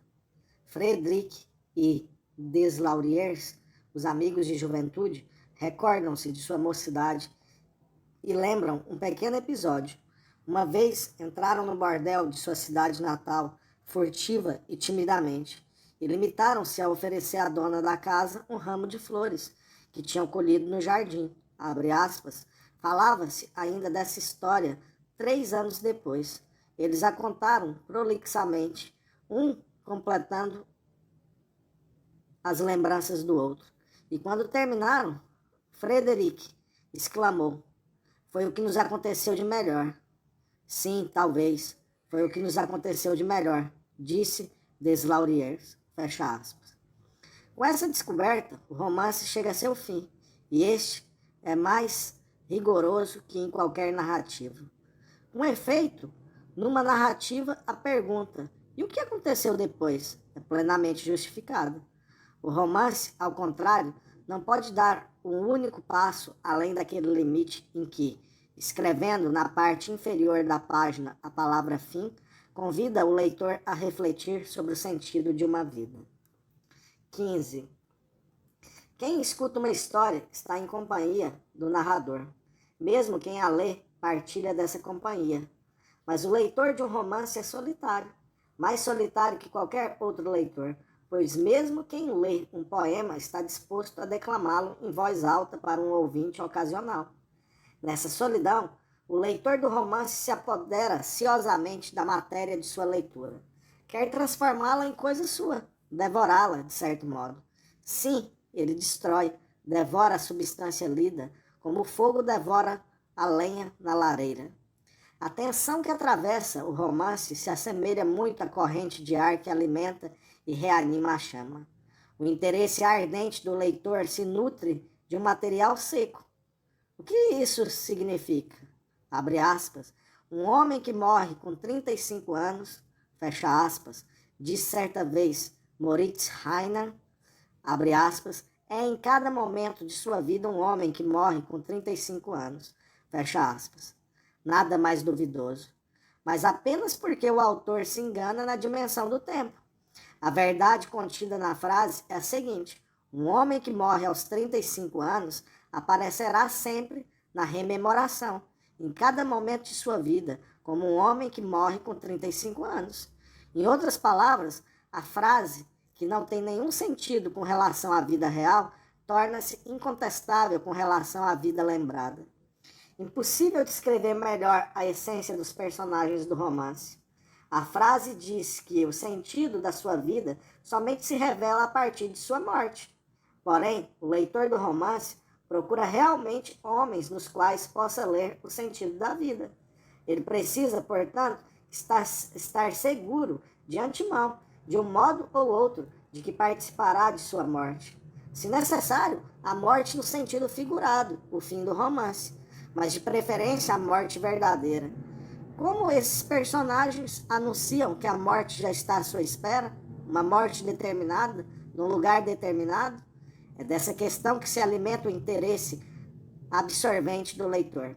Frederic e Deslauriers, os amigos de juventude, recordam-se de sua mocidade e lembram um pequeno episódio. Uma vez entraram no bordel de sua cidade natal, furtiva e timidamente, e limitaram-se a oferecer à dona da casa um ramo de flores que tinham colhido no jardim. Abre aspas. Falava-se ainda dessa história 3 anos depois. Eles a contaram prolixamente, um completando as lembranças do outro. E quando terminaram, Frederic exclamou: foi o que nos aconteceu de melhor. Sim, talvez, foi o que nos aconteceu de melhor, disse Deslauriers. Fecha aspas. Com essa descoberta, o romance chega a seu fim, e este é mais rigoroso que em qualquer narrativa. Com efeito, numa narrativa, a pergunta: e o que aconteceu depois? É plenamente justificada. O romance, ao contrário, não pode dar um único passo além daquele limite em que, escrevendo na parte inferior da página a palavra fim, convida o leitor a refletir sobre o sentido de uma vida. 15. Quem escuta uma história está em companhia do narrador. Mesmo quem a lê partilha dessa companhia. Mas o leitor de um romance é solitário, mais solitário que qualquer outro leitor, pois mesmo quem lê um poema está disposto a declamá-lo em voz alta para um ouvinte ocasional. Nessa solidão, o leitor do romance se apodera ansiosamente da matéria de sua leitura. Quer transformá-la em coisa sua, devorá-la, de certo modo. Sim, ele destrói, devora a substância lida, como o fogo devora a lenha na lareira. A tensão que atravessa o romance se assemelha muito à corrente de ar que alimenta e reanima a chama. O interesse ardente do leitor se nutre de um material seco. O que isso significa? Abre aspas, um homem que morre com 35 anos, fecha aspas, diz certa vez Moritz Heiner, abre aspas, é em cada momento de sua vida um homem que morre com 35 anos, fecha aspas. Nada mais duvidoso, mas apenas porque o autor se engana na dimensão do tempo. A verdade contida na frase é a seguinte: um homem que morre aos 35 anos aparecerá sempre na rememoração, em cada momento de sua vida, como um homem que morre com 35 anos. Em outras palavras, a frase, que não tem nenhum sentido com relação à vida real, torna-se incontestável com relação à vida lembrada. Impossível descrever melhor a essência dos personagens do romance. A frase diz que o sentido da sua vida somente se revela a partir de sua morte. Porém, o leitor do romance procura realmente homens nos quais possa ler o sentido da vida. Ele precisa, portanto, estar seguro de antemão, de um modo ou outro, de que participará de sua morte. Se necessário, a morte no sentido figurado, o fim do romance, mas de preferência a morte verdadeira. Como esses personagens anunciam que a morte já está à sua espera, uma morte determinada, num lugar determinado, é dessa questão que se alimenta o interesse absorvente do leitor.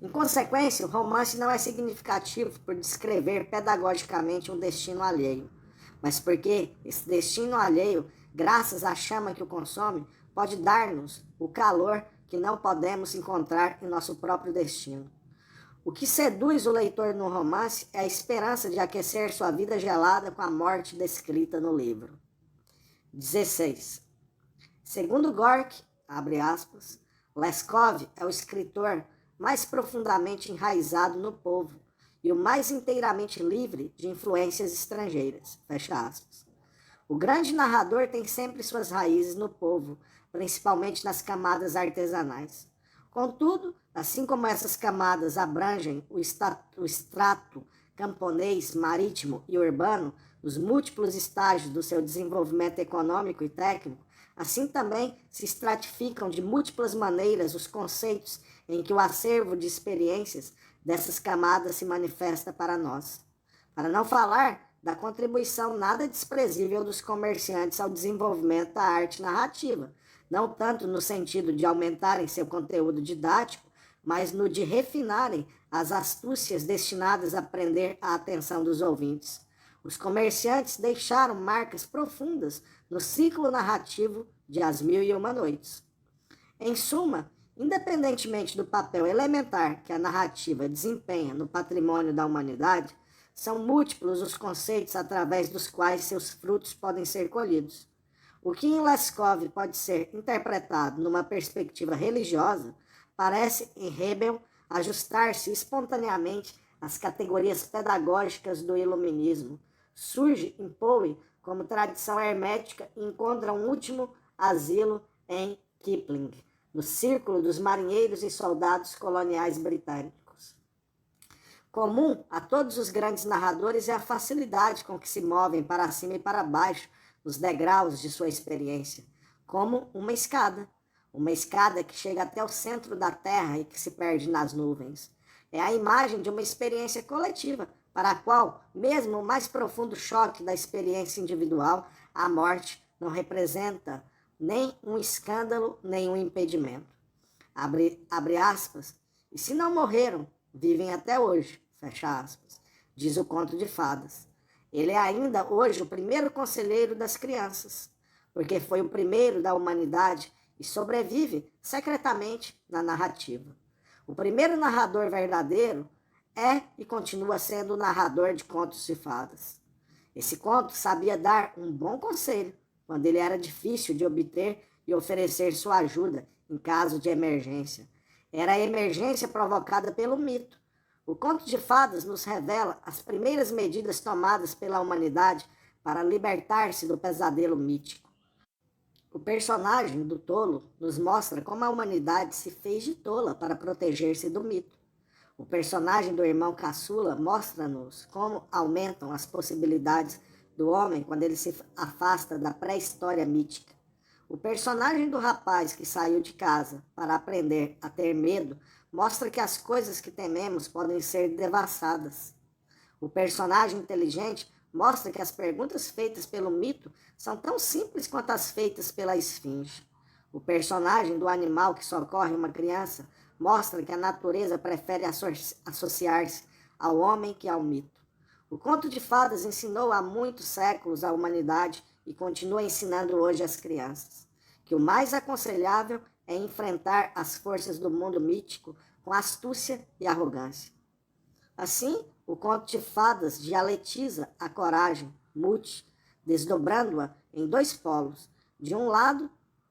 Em consequência, o romance não é significativo por descrever pedagogicamente um destino alheio, mas porque esse destino alheio, graças à chama que o consome, pode dar-nos o calor que não podemos encontrar em nosso próprio destino. O que seduz o leitor no romance é a esperança de aquecer sua vida gelada com a morte descrita no livro. 16. Segundo Gorky, abre aspas, Leskov é o escritor mais profundamente enraizado no povo e o mais inteiramente livre de influências estrangeiras, fecha aspas. O grande narrador tem sempre suas raízes no povo, principalmente nas camadas artesanais. Contudo, assim como essas camadas abrangem o extrato camponês, marítimo e urbano, os múltiplos estágios do seu desenvolvimento econômico e técnico, assim também se estratificam de múltiplas maneiras os conceitos em que o acervo de experiências dessas camadas se manifesta para nós. Para não falar da contribuição nada desprezível dos comerciantes ao desenvolvimento da arte narrativa, não tanto no sentido de aumentarem seu conteúdo didático, mas no de refinarem as astúcias destinadas a prender a atenção dos ouvintes. Os comerciantes deixaram marcas profundas no ciclo narrativo de As Mil e Uma Noites. Em suma, independentemente do papel elementar que a narrativa desempenha no patrimônio da humanidade, são múltiplos os conceitos através dos quais seus frutos podem ser colhidos. O que em Leskov pode ser interpretado numa perspectiva religiosa, parece em Hebel ajustar-se espontaneamente às categorias pedagógicas do iluminismo. Surge em Poe como tradição hermética e encontra um último asilo em Kipling, no círculo dos marinheiros e soldados coloniais britânicos. Comum a todos os grandes narradores é a facilidade com que se movem para cima e para baixo os degraus de sua experiência, como uma escada que chega até o centro da terra e que se perde nas nuvens. É a imagem de uma experiência coletiva, para a qual, mesmo o mais profundo choque da experiência individual, a morte não representa nem um escândalo, nem um impedimento. Abre aspas, e se não morreram, vivem até hoje, fecha aspas, diz o conto de fadas. Ele é ainda hoje o primeiro conselheiro das crianças, porque foi o primeiro da humanidade e sobrevive secretamente na narrativa. O primeiro narrador verdadeiro é e continua sendo o narrador de contos de fadas. Esse conto sabia dar um bom conselho quando ele era difícil de obter e oferecer sua ajuda em caso de emergência. Era a emergência provocada pelo mito. O conto de fadas nos revela as primeiras medidas tomadas pela humanidade para libertar-se do pesadelo mítico. O personagem do tolo nos mostra como a humanidade se fez de tola para proteger-se do mito. O personagem do irmão caçula mostra-nos como aumentam as possibilidades do homem quando ele se afasta da pré-história mítica. O personagem do rapaz que saiu de casa para aprender a ter medo mostra que as coisas que tememos podem ser devassadas. O personagem inteligente mostra que as perguntas feitas pelo mito são tão simples quanto as feitas pela esfinge. O personagem do animal que socorre uma criança mostra que a natureza prefere associar-se ao homem que ao mito. O conto de fadas ensinou há muitos séculos à humanidade e continua ensinando hoje às crianças que o mais aconselhável é enfrentar as forças do mundo mítico com astúcia e arrogância. Assim, o conto de fadas dialetiza a coragem, Mut, desdobrando-a em dois polos. De um lado,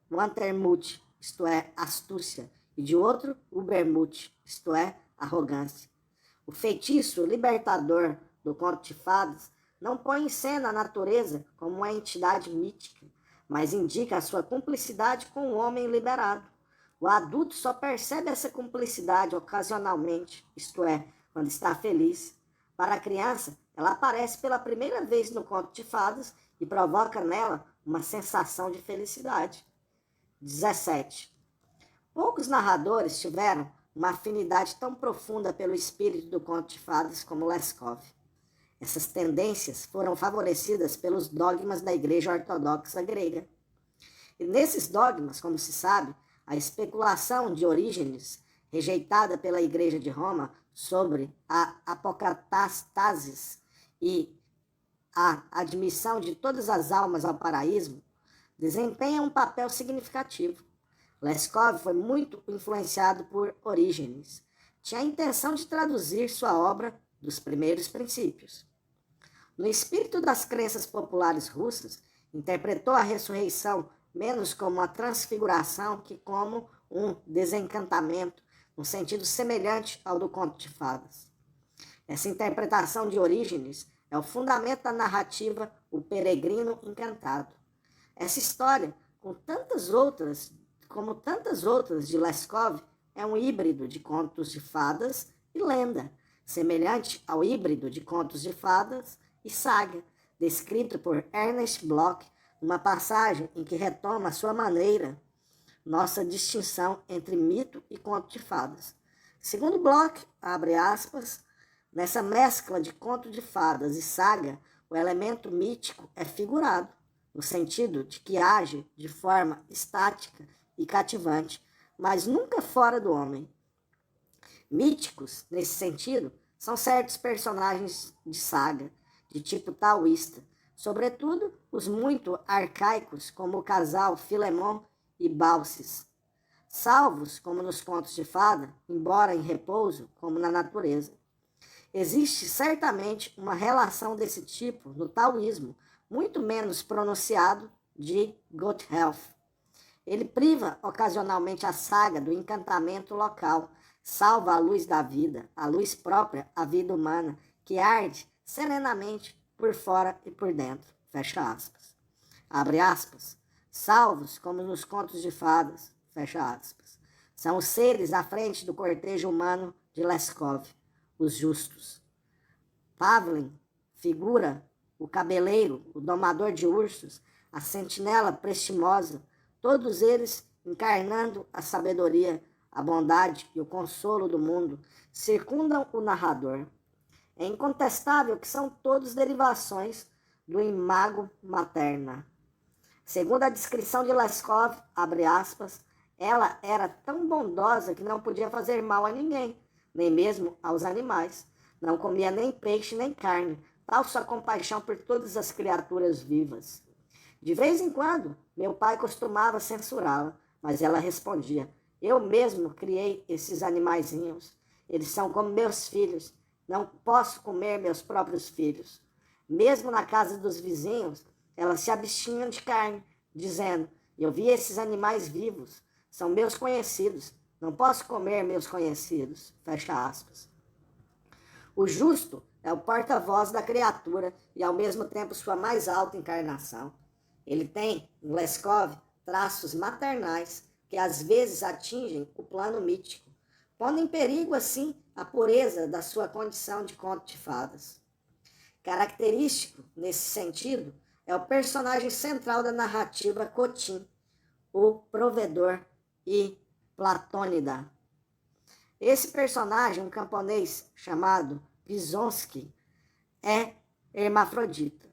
o Antermut, isto é, astúcia, e de outro, o Ubermut, isto é, arrogância. O feitiço libertador do conto de fadas não põe em cena a natureza como uma entidade mítica, mas indica a sua cumplicidade com o homem liberado. O adulto só percebe essa cumplicidade ocasionalmente, isto é, quando está feliz. Para a criança, ela aparece pela primeira vez no conto de fadas e provoca nela uma sensação de felicidade. 17. Poucos narradores tiveram uma afinidade tão profunda pelo espírito do conto de fadas como Leskov. Essas tendências foram favorecidas pelos dogmas da Igreja Ortodoxa grega. E nesses dogmas, como se sabe, a especulação de Orígenes, rejeitada pela Igreja de Roma, sobre a apocatastasis e a admissão de todas as almas ao paraíso, desempenha um papel significativo. Leskov foi muito influenciado por Orígenes. Tinha a intenção de traduzir sua obra dos primeiros princípios. No espírito das crenças populares russas, interpretou a ressurreição menos como uma transfiguração que como um desencantamento, no sentido semelhante ao do conto de fadas. Essa interpretação de Orígenes é o fundamento da narrativa O Peregrino Encantado. Essa história, como tantas outras de Leskov, é um híbrido de contos de fadas e lenda, semelhante ao híbrido de contos de fadas e saga, descrito por Ernest Bloch, numa passagem em que retoma à sua maneira nossa distinção entre mito e conto de fadas. Segundo Bloch, abre aspas, nessa mescla de conto de fadas e saga, o elemento mítico é figurado, no sentido de que age de forma estática e cativante, mas nunca fora do homem. Míticos, nesse sentido, são certos personagens de saga, de tipo taoísta, sobretudo os muito arcaicos, como o casal Filemon e Baucis, salvos, como nos contos de fada, embora em repouso, como na natureza. Existe certamente uma relação desse tipo no taoísmo, muito menos pronunciado, de Gotthelf. Ele priva ocasionalmente a saga do encantamento local, salva a luz da vida, a luz própria à vida humana, que arde serenamente por fora e por dentro. Fecha aspas. Abre aspas. Salvos, como nos contos de fadas. Fecha aspas. São os seres à frente do cortejo humano de Leskov, os justos. Pavlin figura o cabeleiro, o domador de ursos, a sentinela prestimosa, todos eles encarnando a sabedoria, a bondade e o consolo do mundo, circundam o narrador. É incontestável que são todos derivações do imago materna. Segundo a descrição de Leskov, abre aspas, ela era tão bondosa que não podia fazer mal a ninguém, nem mesmo aos animais. Não comia nem peixe nem carne, tal sua compaixão por todas as criaturas vivas. De vez em quando, meu pai costumava censurá-la, mas ela respondia, eu mesmo criei esses animaizinhos. Eles são como meus filhos. Não posso comer meus próprios filhos. Mesmo na casa dos vizinhos, elas se abstinham de carne, dizendo: eu vi esses animais vivos, são meus conhecidos, não posso comer meus conhecidos. Fecha aspas. O justo é o porta-voz da criatura e ao mesmo tempo sua mais alta encarnação. Ele tem, em Leskov, traços maternais que às vezes atingem o plano mítico, pondo em perigo assim a pureza da sua condição de conto de fadas. Característico, nesse sentido, é o personagem central da narrativa Cotim, o provedor e Platônida. Esse personagem, um camponês chamado Pizonsky, é hermafrodita.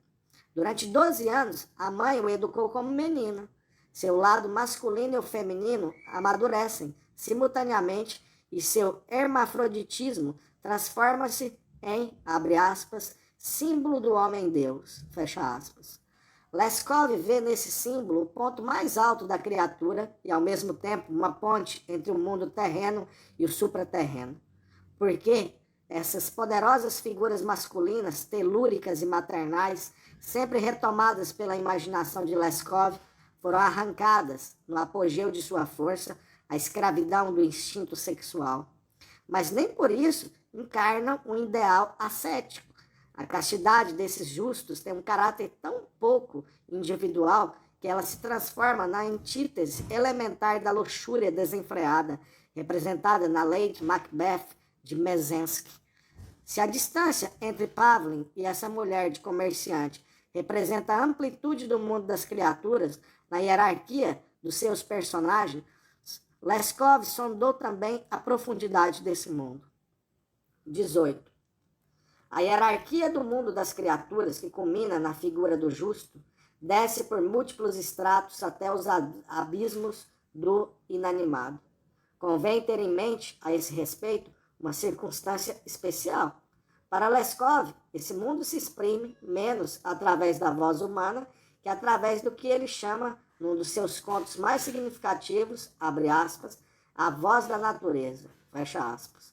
Durante 12 anos, a mãe o educou como menino. Seu lado masculino e o feminino amadurecem simultaneamente e seu hermafroditismo transforma-se em, abre aspas, símbolo do homem-deus, fecha aspas. Leskov vê nesse símbolo o ponto mais alto da criatura e, ao mesmo tempo, uma ponte entre o mundo terreno e o supraterreno. Porque essas poderosas figuras masculinas, telúricas e maternais, sempre retomadas pela imaginação de Leskov, foram arrancadas, no apogeu de sua força, à escravidão do instinto sexual. Mas nem por isso encarnam um ideal ascético. A castidade desses justos tem um caráter tão pouco individual que ela se transforma na antítese elementar da luxúria desenfreada, representada na Lady Macbeth de Mezensky. Se a distância entre Pavlin e essa mulher de comerciante representa a amplitude do mundo das criaturas na hierarquia dos seus personagens, Leskov sondou também a profundidade desse mundo. 18. A hierarquia do mundo das criaturas, que culmina na figura do justo, desce por múltiplos estratos até os abismos do inanimado. Convém ter em mente, a esse respeito, uma circunstância especial. Para Leskov, esse mundo se exprime menos através da voz humana que através do que ele chama, num dos seus contos mais significativos, abre aspas, a voz da natureza, fecha aspas.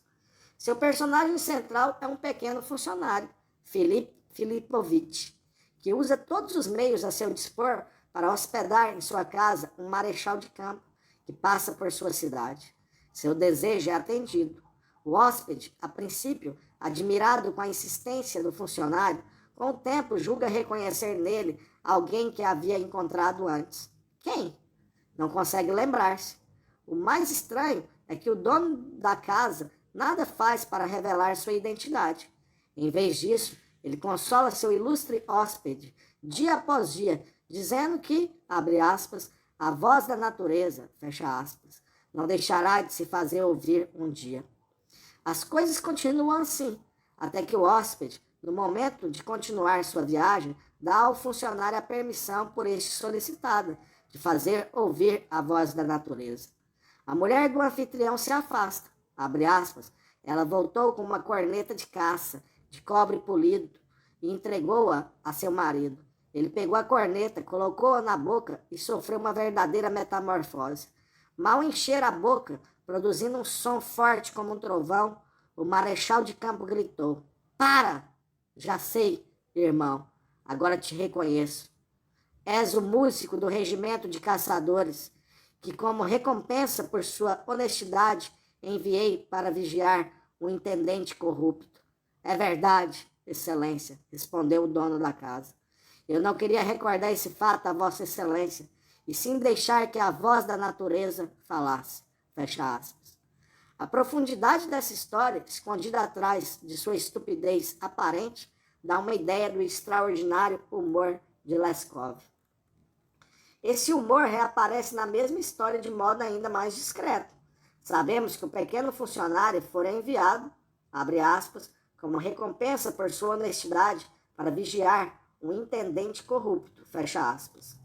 Seu personagem central é um pequeno funcionário, Filipovich, que usa todos os meios a seu dispor para hospedar em sua casa um marechal de campo que passa por sua cidade. Seu desejo é atendido. O hóspede, a princípio, admirado com a insistência do funcionário, com o tempo julga reconhecer nele alguém que havia encontrado antes. Quem? Não consegue lembrar-se. O mais estranho é que o dono da casa nada faz para revelar sua identidade. Em vez disso, ele consola seu ilustre hóspede, dia após dia, dizendo que, abre aspas, a voz da natureza, fecha aspas, não deixará de se fazer ouvir um dia. As coisas continuam assim, até que o hóspede, no momento de continuar sua viagem, dá ao funcionário a permissão por este solicitada de fazer ouvir a voz da natureza. A mulher do anfitrião se afasta, abre aspas, ela voltou com uma corneta de caça, de cobre polido, e entregou-a a seu marido. Ele pegou a corneta, colocou-a na boca e sofreu uma verdadeira metamorfose. Mal encher a boca, produzindo um som forte como um trovão, o marechal de campo gritou: para! Já sei, irmão, agora te reconheço. És o músico do regimento de caçadores, que como recompensa por sua honestidade, enviei para vigiar o intendente corrupto. É verdade, excelência, respondeu o dono da casa. Eu não queria recordar esse fato a vossa excelência, e sim deixar que a voz da natureza falasse. Fecha aspas. A profundidade dessa história, escondida atrás de sua estupidez aparente, dá uma ideia do extraordinário humor de Leskov. Esse humor reaparece na mesma história de modo ainda mais discreto. Sabemos que o pequeno funcionário fora enviado, abre aspas, como recompensa por sua honestidade, para vigiar um intendente corrupto, fecha aspas.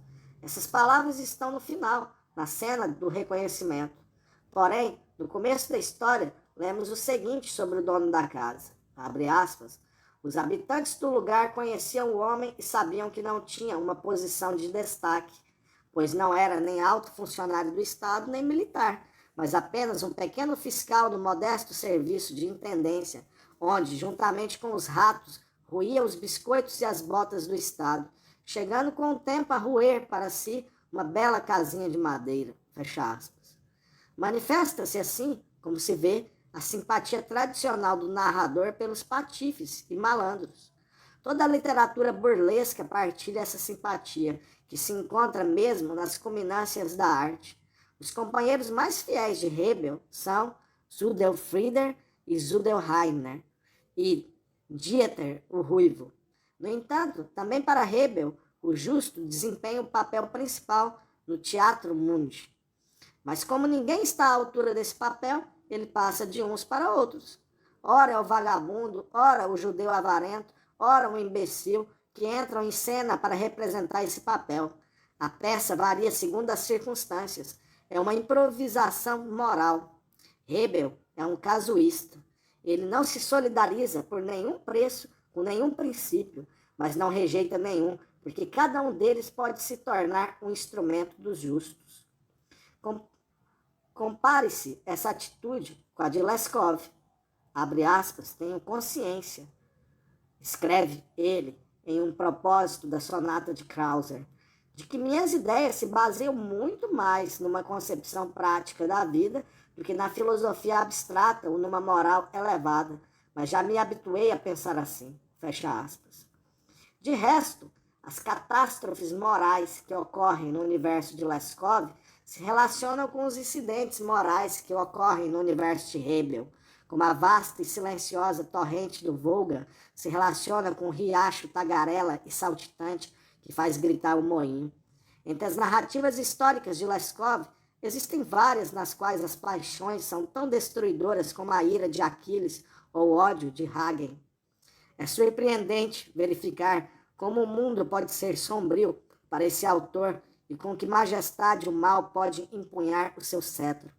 Essas palavras estão no final, na cena do reconhecimento. Porém, no começo da história, lemos o seguinte sobre o dono da casa, abre aspas, os habitantes do lugar conheciam o homem e sabiam que não tinha uma posição de destaque, pois não era nem alto funcionário do Estado, nem militar, mas apenas um pequeno fiscal do modesto serviço de intendência, onde, juntamente com os ratos, roía os biscoitos e as botas do Estado, chegando com o tempo a roer para si uma bela casinha de madeira. Fecha aspas. Manifesta-se assim, como se vê, a simpatia tradicional do narrador pelos patifes e malandros. Toda a literatura burlesca partilha essa simpatia, que se encontra mesmo nas culminâncias da arte. Os companheiros mais fiéis de Hebel são Zudelfrieder e Zudelreiner, e Dieter, o Ruivo. No entanto, também para Hebel, o justo desempenha o papel principal no Teatro Mundi. Mas como ninguém está à altura desse papel, ele passa de uns para outros. Ora é o vagabundo, ora o judeu avarento, ora um imbecil, que entram em cena para representar esse papel. A peça varia segundo as circunstâncias. É uma improvisação moral. Hebel é um casuísta. Ele não se solidariza por nenhum preço, com nenhum princípio, mas não rejeita nenhum, porque cada um deles pode se tornar um instrumento dos justos. Compare-se essa atitude com a de Leskov. Abre aspas, tenho consciência, escreve ele em um propósito da sonata de Krauser, de que minhas ideias se baseiam muito mais numa concepção prática da vida do que na filosofia abstrata ou numa moral elevada, mas já me habituei a pensar assim, fecha aspas. De resto, as catástrofes morais que ocorrem no universo de Leskov se relacionam com os incidentes morais que ocorrem no universo de Hebel, como a vasta e silenciosa torrente do Volga se relaciona com o riacho tagarela e saltitante que faz gritar o moinho. Entre as narrativas históricas de Leskov, existem várias nas quais as paixões são tão destruidoras como a ira de Aquiles ou o ódio de Hagen. É surpreendente verificar como o mundo pode ser sombrio para esse autor e com que majestade o mal pode empunhar o seu cetro.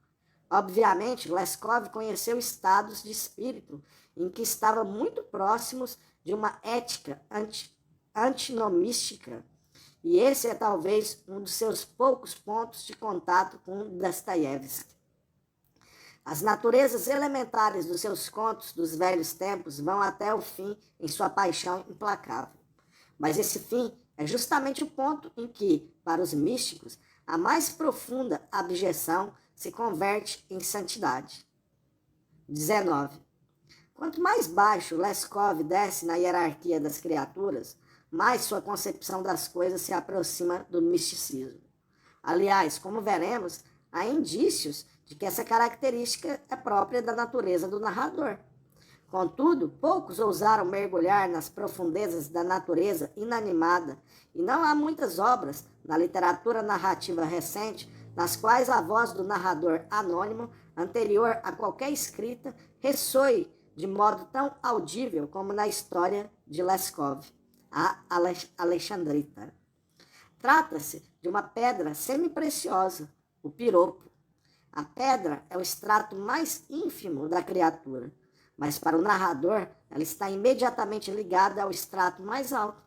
Obviamente, Leskov conheceu estados de espírito em que estavam muito próximos de uma ética antinomística, e esse é talvez um dos seus poucos pontos de contato com Dostoiévski. As naturezas elementares dos seus contos dos velhos tempos vão até o fim em sua paixão implacável. Mas esse fim é justamente o ponto em que, para os místicos, a mais profunda abjeção se converte em santidade. 19. Quanto mais baixo Leskov desce na hierarquia das criaturas, mais sua concepção das coisas se aproxima do misticismo. Aliás, como veremos, há indícios de que essa característica é própria da natureza do narrador. Contudo, poucos ousaram mergulhar nas profundezas da natureza inanimada, e não há muitas obras na literatura narrativa recente nas quais a voz do narrador anônimo, anterior a qualquer escrita, ressoe de modo tão audível como na história de Leskov, a Alexandrita. Trata-se de uma pedra semi-preciosa, o piropo. A pedra é o extrato mais ínfimo da criatura, mas para o narrador ela está imediatamente ligada ao extrato mais alto.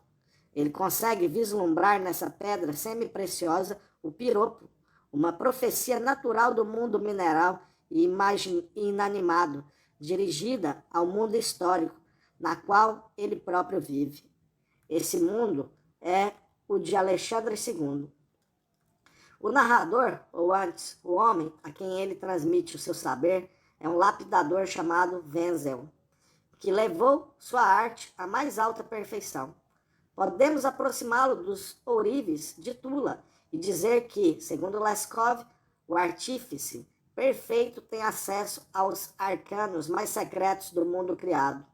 Ele consegue vislumbrar nessa pedra semi-preciosa o piropo, uma profecia natural do mundo mineral e inanimado, dirigida ao mundo histórico, na qual ele próprio vive. Esse mundo é o de Alexandre II. O narrador, ou antes, o homem a quem ele transmite o seu saber, é um lapidador chamado Wenzel, que levou sua arte à mais alta perfeição. Podemos aproximá-lo dos ourives de Tula e dizer que, segundo Leskov, o artífice perfeito tem acesso aos arcanos mais secretos do mundo criado.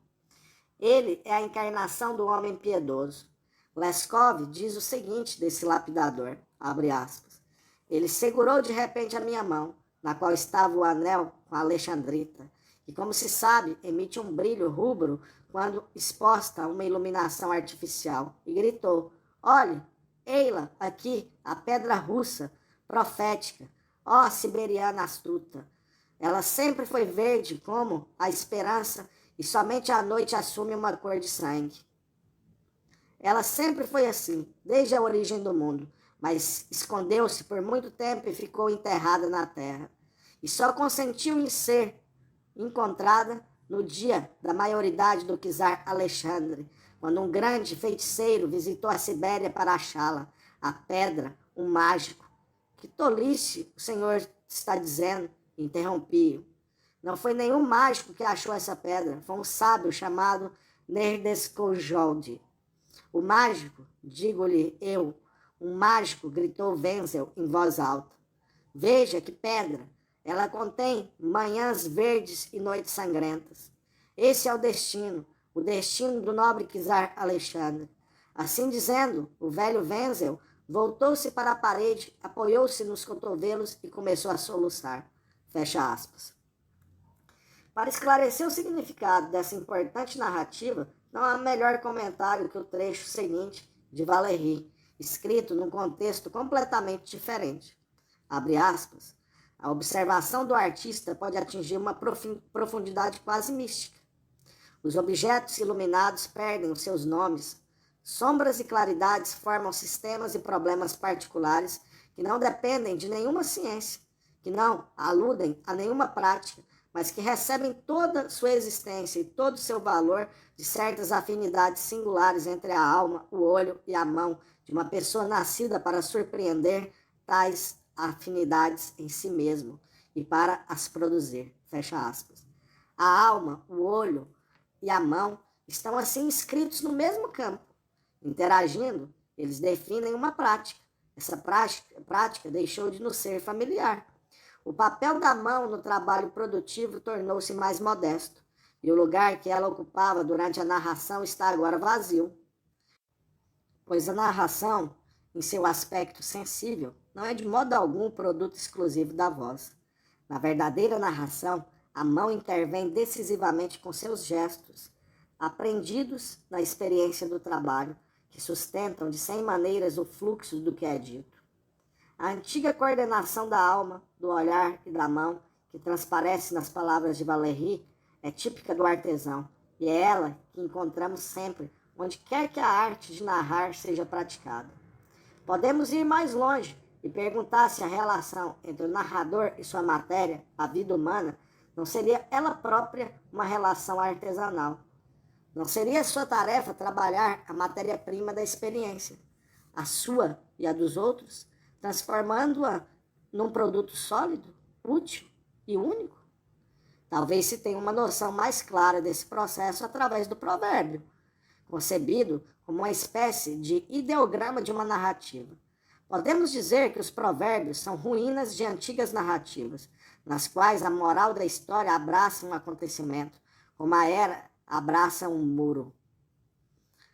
Ele é a encarnação do homem piedoso. Leskov diz o seguinte desse lapidador, abre aspas, ele segurou de repente a minha mão, na qual estava o anel com a Alexandrita, e como se sabe, emite um brilho rubro quando exposta a uma iluminação artificial, e gritou, olhe, ei-la aqui, a pedra russa, profética, ó siberiana astuta. Ela sempre foi verde como a esperança e somente à noite assume uma cor de sangue. Ela sempre foi assim, desde a origem do mundo, mas escondeu-se por muito tempo e ficou enterrada na terra. E só consentiu em ser encontrada no dia da maioridade do czar Alexandre, quando um grande feiticeiro visitou a Sibéria para achá-la, a pedra, um mágico. Que tolice o senhor está dizendo, interrompi-o. Não foi nenhum mágico que achou essa pedra, foi um sábio chamado Nerdeskjold. O mágico, digo-lhe eu, um mágico, gritou Wenzel em voz alta. Veja que pedra, ela contém manhãs verdes e noites sangrentas. Esse é o destino do nobre czar Alexandre. Assim dizendo, o velho Wenzel voltou-se para a parede, apoiou-se nos cotovelos e começou a soluçar. Fecha aspas. Para esclarecer o significado dessa importante narrativa, não há melhor comentário que o trecho seguinte de Valéry, escrito num contexto completamente diferente. Abre aspas. A observação do artista pode atingir uma profundidade quase mística. Os objetos iluminados perdem os seus nomes. Sombras e claridades formam sistemas e problemas particulares que não dependem de nenhuma ciência, que não aludem a nenhuma prática, mas que recebem toda sua existência e todo o seu valor de certas afinidades singulares entre a alma, o olho e a mão de uma pessoa nascida para surpreender tais afinidades em si mesmo e para as produzir. Fecha aspas. A alma, o olho e a mão estão assim inscritos no mesmo campo. Interagindo, eles definem uma prática. Essa prática deixou de nos ser familiar. O papel da mão no trabalho produtivo tornou-se mais modesto, e o lugar que ela ocupava durante a narração está agora vazio. Pois a narração, em seu aspecto sensível, não é de modo algum produto exclusivo da voz. Na verdadeira narração, a mão intervém decisivamente com seus gestos, aprendidos na experiência do trabalho, que sustentam de 100 maneiras o fluxo do que é dito. A antiga coordenação da alma, do olhar e da mão, que transparece nas palavras de Valéry, é típica do artesão, e é ela que encontramos sempre, onde quer que a arte de narrar seja praticada. Podemos ir mais longe e perguntar se a relação entre o narrador e sua matéria, a vida humana, não seria ela própria uma relação artesanal. Não seria sua tarefa trabalhar a matéria-prima da experiência, a sua e a dos outros, transformando-a num produto sólido, útil e único? Talvez se tenha uma noção mais clara desse processo através do provérbio, concebido como uma espécie de ideograma de uma narrativa. Podemos dizer que os provérbios são ruínas de antigas narrativas, nas quais a moral da história abraça um acontecimento, como a era abraça um muro.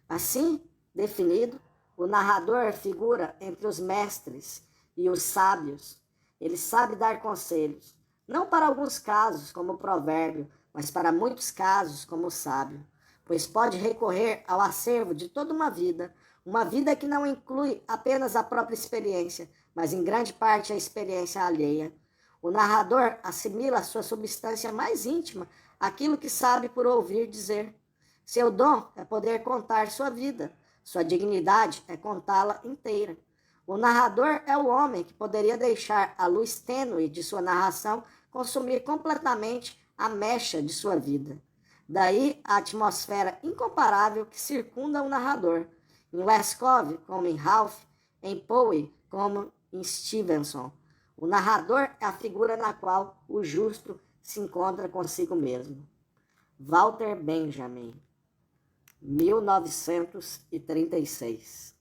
Assim, definido, o narrador figura entre os mestres e os sábios. Ele sabe dar conselhos, não para alguns casos, como o provérbio, mas para muitos casos, como o sábio, pois pode recorrer ao acervo de toda uma vida que não inclui apenas a própria experiência, mas em grande parte a experiência alheia. O narrador assimila a sua substância mais íntima aquilo que sabe por ouvir dizer. Seu dom é poder contar sua vida. Sua dignidade é contá-la inteira. O narrador é o homem que poderia deixar a luz tênue de sua narração consumir completamente a mecha de sua vida. Daí a atmosfera incomparável que circunda o narrador. Em Leskov, como em Ralph, em Poe, como em Stevenson. O narrador é a figura na qual o justo se encontra consigo mesmo. Walter Benjamin, 1936.